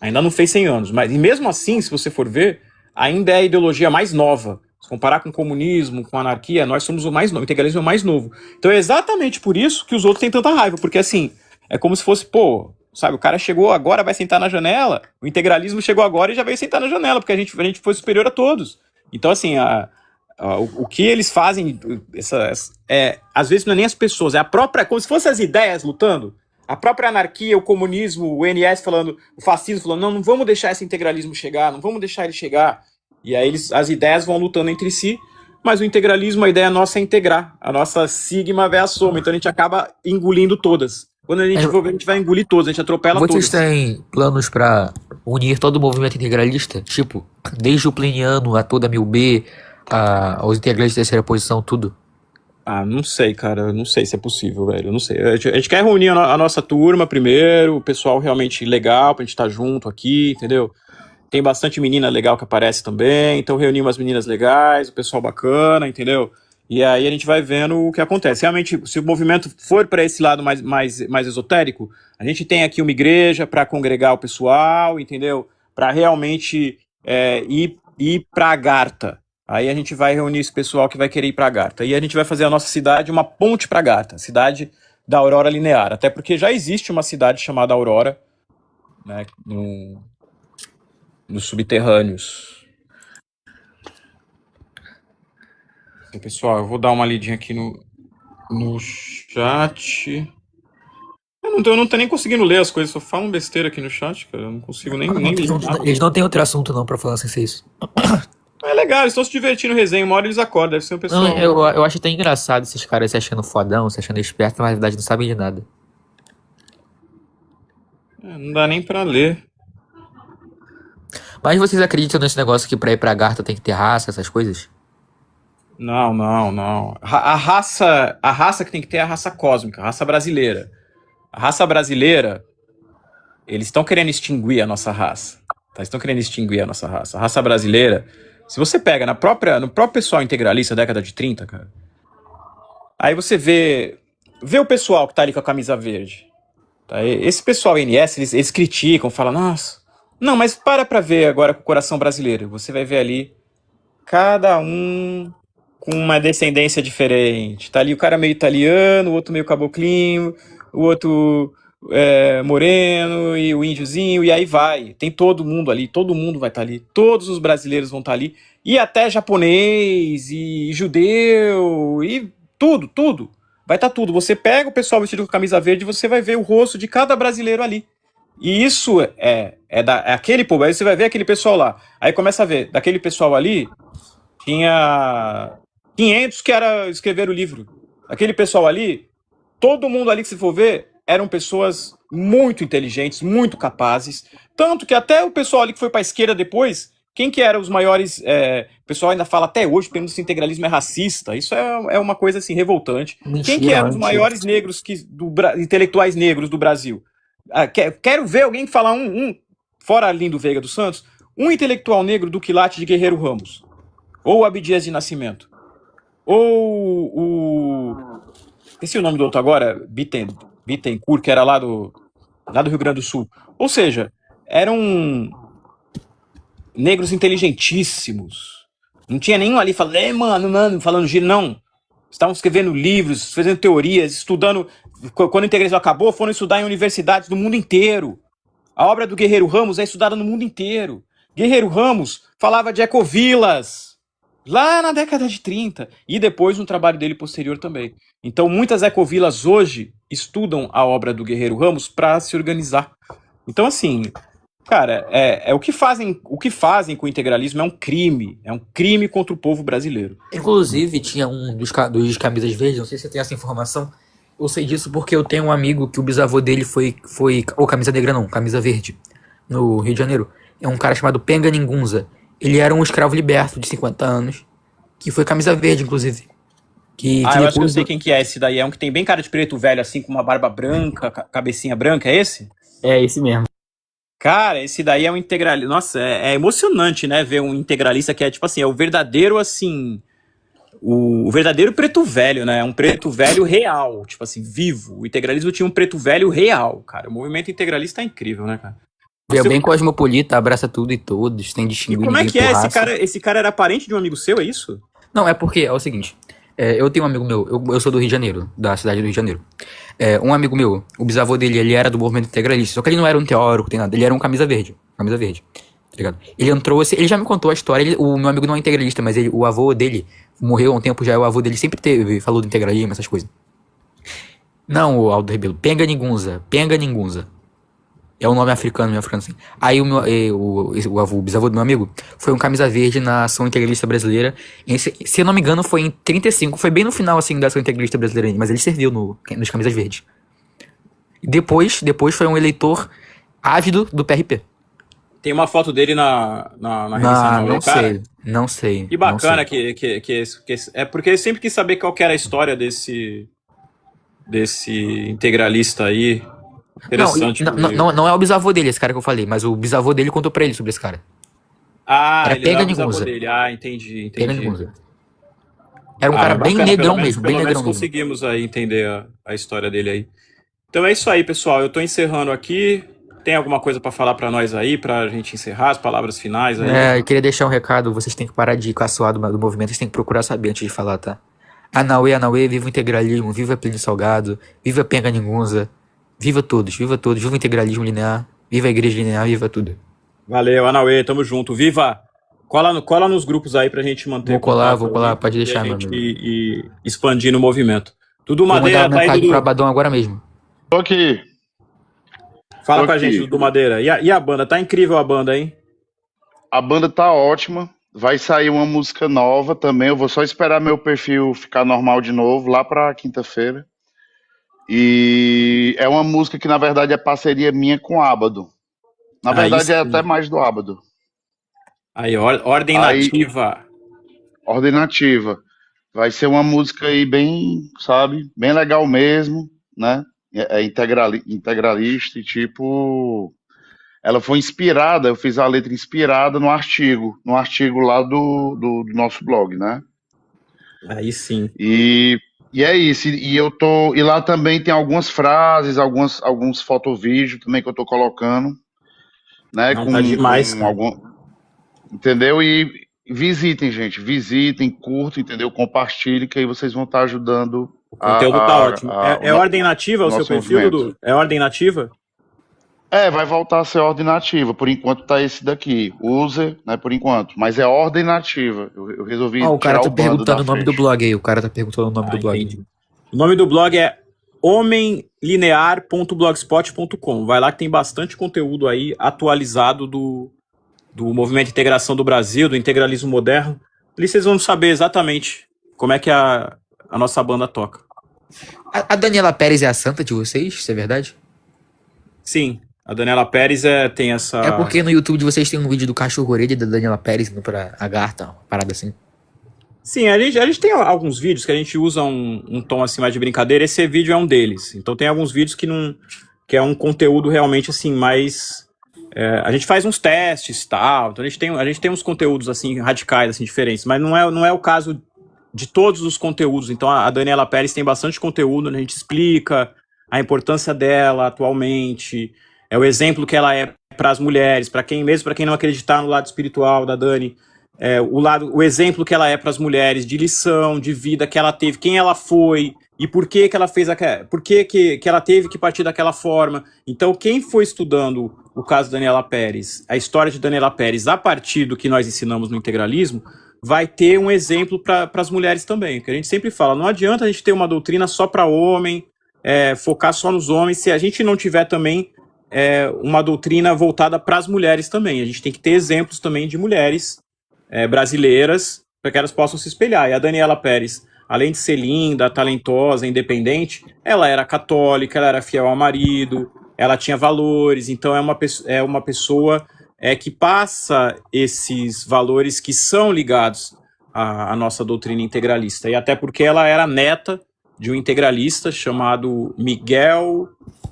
Ainda não fez 100 anos. E mesmo assim, se você for ver, ainda é a ideologia mais nova. Se comparar com o comunismo, com a anarquia, nós somos o mais novo, o integralismo é o mais novo. Então é exatamente por isso que os outros têm tanta raiva, porque assim, é como se fosse, pô, sabe, o cara chegou agora, vai sentar na janela, o integralismo chegou agora e já veio sentar na janela, porque a gente foi superior a todos. Então assim, o que eles fazem, às vezes não é nem as pessoas, é a própria, como se fossem as ideias lutando, a própria anarquia, o comunismo, o NS falando, o fascismo falando, não vamos deixar esse integralismo chegar, não vamos deixar ele chegar. E aí as ideias vão lutando entre si, mas o integralismo, a ideia nossa é integrar. A nossa sigma é a soma, então a gente acaba engolindo todas. Quando a gente for ver, a gente vai engolir todas, a gente atropela todas. Vocês têm planos pra unir todo o movimento integralista? Tipo, desde o pliniano a toda a 1000B, aos integralistas de terceira posição, tudo? Não sei, cara, não sei se é possível, velho, não sei. A gente quer reunir a nossa turma primeiro, o pessoal realmente legal, pra gente estar junto aqui, entendeu? Tem bastante menina legal que aparece também, então reunir umas meninas legais, o pessoal bacana, entendeu? E aí a gente vai vendo o que acontece. Realmente, se o movimento for para esse lado mais esotérico, a gente tem aqui uma igreja para congregar o pessoal, entendeu? Para realmente ir para Agartha. Aí a gente vai reunir esse pessoal que vai querer ir para Agartha. E a gente vai fazer a nossa cidade uma ponte para Agartha, cidade da Aurora Linear. Até porque já existe uma cidade chamada Aurora, né, nos subterrâneos. Então, pessoal, eu vou dar uma lidinha aqui no chat. Eu não tô nem conseguindo ler as coisas, só falam besteira aqui no chat, cara. Eu não consigo nem ler. Eles não têm outro assunto não pra falar sem ser isso. É legal, eles estão se divertindo no resenha, uma hora eles acordam, deve ser um pessoal... Não, eu acho até engraçado esses caras se achando fodão, se achando esperto, mas na verdade não sabem de nada. Não dá nem pra ler. Mas vocês acreditam nesse negócio que pra ir pra Agartha tem que ter raça, essas coisas? Não. A raça que tem que ter é a raça cósmica, a raça brasileira. A raça brasileira, eles estão querendo extinguir a nossa raça. Tá? Eles estão querendo extinguir a nossa raça. A raça brasileira, se você pega no próprio pessoal integralista da década de 30, cara, aí você vê o pessoal que tá ali com a camisa verde. Tá? Esse pessoal NS, eles criticam, falam, nossa... Não, mas para ver agora com o coração brasileiro. Você vai ver ali cada um com uma descendência diferente. Tá ali o cara meio italiano, o outro meio caboclinho, o outro moreno e o índiozinho, e aí vai. Tem todo mundo ali, todo mundo vai estar ali. Todos os brasileiros vão estar ali. E até japonês e judeu e tudo. Vai estar tudo. Você pega o pessoal vestido com camisa verde e você vai ver o rosto de cada brasileiro ali. E isso é aquele povo. Aí você vai ver aquele pessoal lá. Aí começa a ver, daquele pessoal ali, tinha 500 que escreveram o livro. Aquele pessoal ali, todo mundo ali que você for ver, eram pessoas muito inteligentes, muito capazes. Tanto que até o pessoal ali que foi para a esquerda depois, quem que eram os maiores... o pessoal ainda fala até hoje, que o integralismo é racista. Isso é uma coisa assim, revoltante. Mentira, quem que eram os maiores negros, intelectuais negros do Brasil? Quero ver alguém falar fora Arlindo Veiga dos Santos, um intelectual negro do quilate de Guerreiro Ramos, ou Abdias de Nascimento, ou o... esqueci o nome do outro agora, Bittencourt, que era lá do Rio Grande do Sul. Ou seja, eram negros inteligentíssimos. Não tinha nenhum ali falando, mano, falando gíria, não. Estavam escrevendo livros, fazendo teorias, estudando. Quando o integralismo acabou, foram estudar em universidades do mundo inteiro. A obra do Guerreiro Ramos é estudada no mundo inteiro. Guerreiro Ramos falava de ecovilas, lá na década de 30, e depois um trabalho dele posterior também. Então, muitas ecovilas hoje estudam a obra do Guerreiro Ramos para se organizar. Então, assim, cara, o que fazem com o integralismo é um crime contra o povo brasileiro. Inclusive, tinha um dos camisas verdes, não sei se você tem essa informação. Eu sei disso porque eu tenho um amigo que o bisavô dele foi ou camisa negra não, camisa verde, no Rio de Janeiro. É um cara chamado Penga Ningunza. Ele era um escravo liberto de 50 anos, que foi camisa verde, inclusive. Eu acho que eu sei quem que é esse daí. É um que tem bem cara de preto velho, assim, com uma barba branca, cabecinha branca, é esse? É esse mesmo. Cara, esse daí é um integralista. Nossa, é emocionante, né? Ver um integralista que é, tipo assim, é o verdadeiro, assim... O verdadeiro preto velho, né? Um preto velho real, tipo assim, vivo. O integralismo tinha um preto velho real, cara. O movimento integralista é incrível, né, cara? É bem cosmopolita, abraça tudo e todos, tem distinguido. E como é que é? Esse cara era parente de um amigo seu, é isso? Não, é porque é o seguinte. Eu tenho um amigo meu, eu sou do Rio de Janeiro, da cidade do Rio de Janeiro. Um amigo meu, o bisavô dele, ele era do movimento integralista, só que ele não era um teórico, tem nada, ele era um camisa verde, tá ligado? Ele entrou, ele já me contou a história, o meu amigo não é integralista, mas o avô dele morreu há um tempo já, o avô dele sempre falou do integralismo, essas coisas. Não, o Aldo Rebelo, Penga Ningunza. É um nome africano assim. Aí o bisavô do meu amigo foi um camisa verde na ação integralista brasileira. Se eu não me engano, foi em 35. Foi bem no final, assim, da ação integralista brasileira. Mas ele serviu nos camisas verdes. Depois foi um eleitor ávido do PRP. Tem uma foto dele na revista Não sei. Que bacana que é porque eu sempre quis saber qual que era a história desse integralista aí. Interessante. Não é o bisavô dele, esse cara que eu falei, mas o bisavô dele contou pra ele sobre esse cara. Era Penga o bisavô Ningunza. dele. Entendi. Penga Ningunza. Era um cara bem bacana, negrão pelo mesmo, menos bem negrão mesmo. conseguimos aí entender a história dele aí. Então é isso aí, pessoal. Eu tô encerrando aqui. Tem alguma coisa pra falar pra nós aí, pra gente encerrar as palavras finais aí? Eu queria deixar um recado, vocês têm que parar de caçoar do movimento, vocês têm que procurar saber antes de falar, tá? Anauê, viva o integralismo, viva Plínio Salgado, viva Penga Ningunza, viva todos, viva o integralismo linear, viva a igreja linear, viva tudo. Valeu, Anauê, tamo junto. Viva! Cola nos grupos aí pra gente manter. Vou colar, pode deixar, meu amigo. E expandir no movimento. Tudo Vou Madeira, mandar tá aí, mensagem Dudu? pro Abadão agora mesmo. Tô aqui. Fala com a gente, Dudu Madeira. E a banda? Tá incrível a banda, hein? A banda tá ótima. Vai sair uma música nova também. Eu vou só esperar meu perfil ficar normal de novo lá pra quinta-feira. E é uma música que, na verdade, é parceria minha com o Ábado. Na verdade, é até mais do Ábado. Aí, Ordem Nativa. Ordem Nativa. Vai ser uma música aí bem, sabe, bem legal mesmo, né? É integralista e, tipo, ela foi inspirada, eu fiz a letra inspirada no artigo lá do nosso blog, né? Aí sim. E é isso, e lá também tem algumas frases, alguns fotovídeos também que eu tô colocando, né? Não, tá demais, entendeu? E visitem, gente, curtam, entendeu? Compartilhem, que aí vocês vão estar ajudando. O conteúdo tá ótimo. É Ordem Nativa o seu perfil, movimento. Dudu? É Ordem Nativa? Vai voltar a ser Ordem Nativa. Por enquanto tá esse daqui. User, né, por enquanto. Mas é Ordem Nativa. Eu resolvi O cara tirar tá o bando perguntando da o nome frente. do blog aí. O cara tá perguntando o nome do blog. Entendi. O nome do blog é homenlinear.blogspot.com. Vai lá que tem bastante conteúdo aí atualizado do movimento de integração do Brasil, do integralismo moderno. Ali vocês vão saber exatamente como é que a nossa banda toca. A Daniela Pérez é a santa de vocês? Isso é verdade? Sim, a Daniela Pérez tem essa... É porque no YouTube de vocês tem um vídeo do cachorro orelha da Daniela Pérez indo pra Agartha, uma parada assim. Sim, a gente tem alguns vídeos que a gente usa um tom assim mais de brincadeira. Esse vídeo é um deles. Então tem alguns vídeos que é um conteúdo realmente assim mais A gente faz uns testes e tal, então a gente tem uns conteúdos assim radicais, assim, diferentes, mas não é o caso de todos os conteúdos. Então a Daniela Pérez tem bastante conteúdo, né? A gente explica a importância dela atualmente, é o exemplo que ela é para as mulheres, mesmo para quem não acreditar no lado espiritual da Dani, o exemplo que ela é para as mulheres, de lição, de vida que ela teve, quem ela foi e por que ela fez por que ela teve que partir daquela forma. Então, quem foi estudando o caso de Daniela Pérez, a história de Daniela Pérez, a partir do que nós ensinamos no integralismo, vai ter um exemplo para as mulheres também. Que a gente sempre fala, não adianta a gente ter uma doutrina só para homem, focar só nos homens, se a gente não tiver também uma doutrina voltada para as mulheres também. A gente tem que ter exemplos também de mulheres brasileiras para que elas possam se espelhar. E a Daniela Pérez, além de ser linda, talentosa, independente, ela era católica, ela era fiel ao marido, ela tinha valores, então é uma pessoa que passa esses valores que são ligados à nossa doutrina integralista. E até porque ela era neta de um integralista chamado Miguel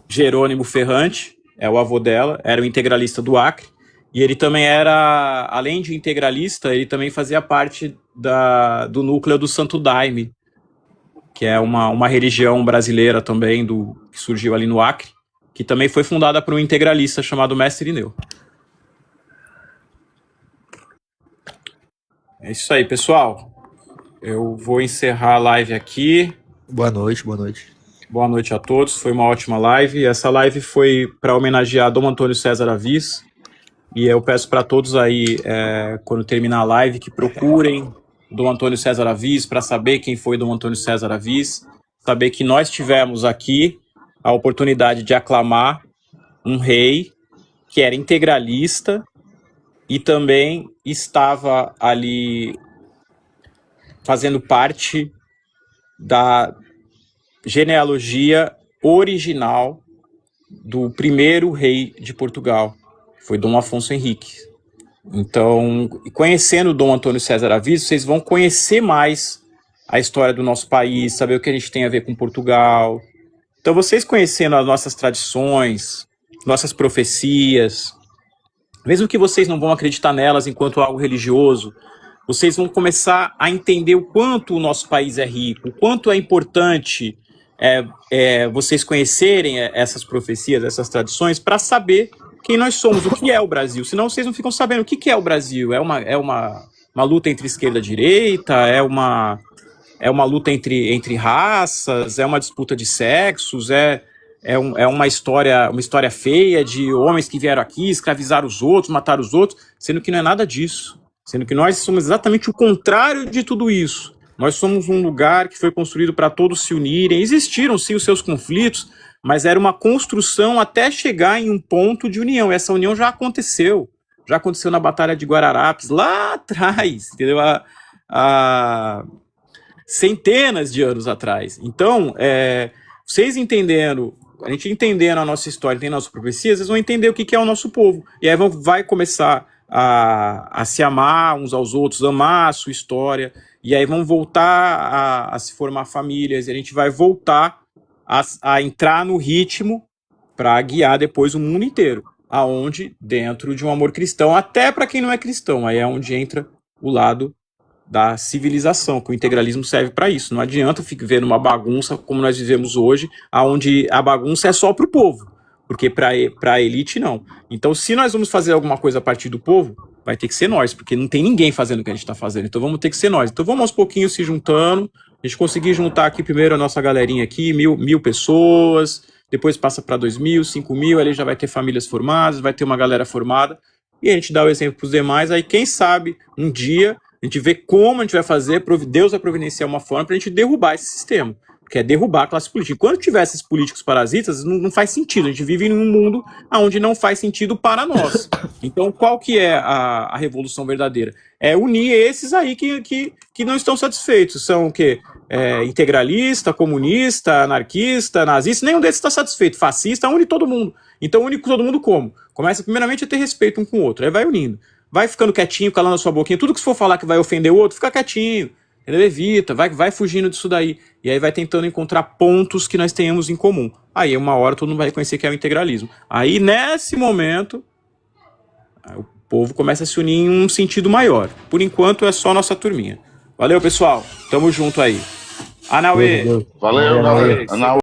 Jerônimo Ferrante, é o avô dela, era um integralista do Acre, e ele também era, além de integralista, ele também fazia parte do núcleo do Santo Daime, que é uma religião brasileira também, que surgiu ali no Acre, que também foi fundada por um integralista chamado Mestre Irineu. É isso aí, pessoal. Eu vou encerrar a live aqui. Boa noite, boa noite. Boa noite a todos, foi uma ótima live. Essa live foi para homenagear Dom Antônio César Avis, e eu peço para todos aí, quando terminar a live, que procurem Dom Antônio César Avis para saber quem foi Dom Antônio César Avis, saber que nós tivemos aqui a oportunidade de aclamar um rei que era integralista e também estava ali fazendo parte da genealogia original do primeiro rei de Portugal, que foi Dom Afonso Henrique. Então, conhecendo Dom Antônio César Avis, vocês vão conhecer mais a história do nosso país, saber o que a gente tem a ver com Portugal. Então, vocês conhecendo as nossas tradições, nossas profecias, mesmo que vocês não vão acreditar nelas enquanto algo religioso, vocês vão começar a entender o quanto o nosso país é rico, o quanto é importante vocês conhecerem essas profecias, essas tradições, para saber quem nós somos, o que é o Brasil. Senão vocês não ficam sabendo o que é o Brasil. É uma luta entre esquerda e direita, é uma luta entre raças, é uma disputa de sexos, é uma história feia de homens que vieram aqui, escravizaram os outros, mataram os outros, sendo que não é nada disso. Sendo que nós somos exatamente o contrário de tudo isso. Nós somos um lugar que foi construído para todos se unirem. Existiram sim os seus conflitos, mas era uma construção até chegar em um ponto de união. Essa união já aconteceu na Batalha de Guararapes, lá atrás, entendeu? Há centenas de anos atrás. Então, vocês entendendo, a gente entendendo a nossa história, entendendo a nossa profecia, vocês vão entender o que é o nosso povo. E aí vai começar a se amar uns aos outros, amar a sua história, e aí vão voltar a se formar famílias, e a gente vai voltar a entrar no ritmo para guiar depois o mundo inteiro, aonde dentro de um amor cristão, até para quem não é cristão, aí é onde entra o lado da civilização, que o integralismo serve para isso. Não adianta ficar vendo uma bagunça como nós vivemos hoje, aonde a bagunça é só para o povo, porque para a elite não. Então, se nós vamos fazer alguma coisa a partir do povo, vai ter que ser nós, porque não tem ninguém fazendo o que a gente está fazendo, então vamos ter que ser nós. Então vamos aos pouquinhos se juntando, a gente conseguir juntar aqui primeiro a nossa galerinha aqui, mil pessoas, depois passa para 2.000, 5.000, ali já vai ter famílias formadas, vai ter uma galera formada, e a gente dá o exemplo para os demais, aí quem sabe um dia a gente vê como a gente vai fazer, Deus vai providenciar uma forma para a gente derrubar esse sistema, que é derrubar a classe política. Quando tiver esses políticos parasitas, não faz sentido. A gente vive num mundo onde não faz sentido para nós. Então, qual que é a revolução verdadeira? É unir esses aí que não estão satisfeitos. São o quê? Integralista, comunista, anarquista, nazista, nenhum desses está satisfeito. Fascista, une todo mundo. Então, une todo mundo como? Começa primeiramente a ter respeito um com o outro. Aí vai unindo. Vai ficando quietinho, calando a sua boquinha. Tudo que você for falar que vai ofender o outro, fica quietinho. Ele evita, vai fugindo disso daí. E aí vai tentando encontrar pontos que nós tenhamos em comum. Aí uma hora todo mundo vai reconhecer que é o integralismo. Aí nesse momento Aí o povo começa a se unir em um sentido maior. Por enquanto é só nossa turminha. Valeu, pessoal. Tamo junto aí. Anauê. Valeu, galera.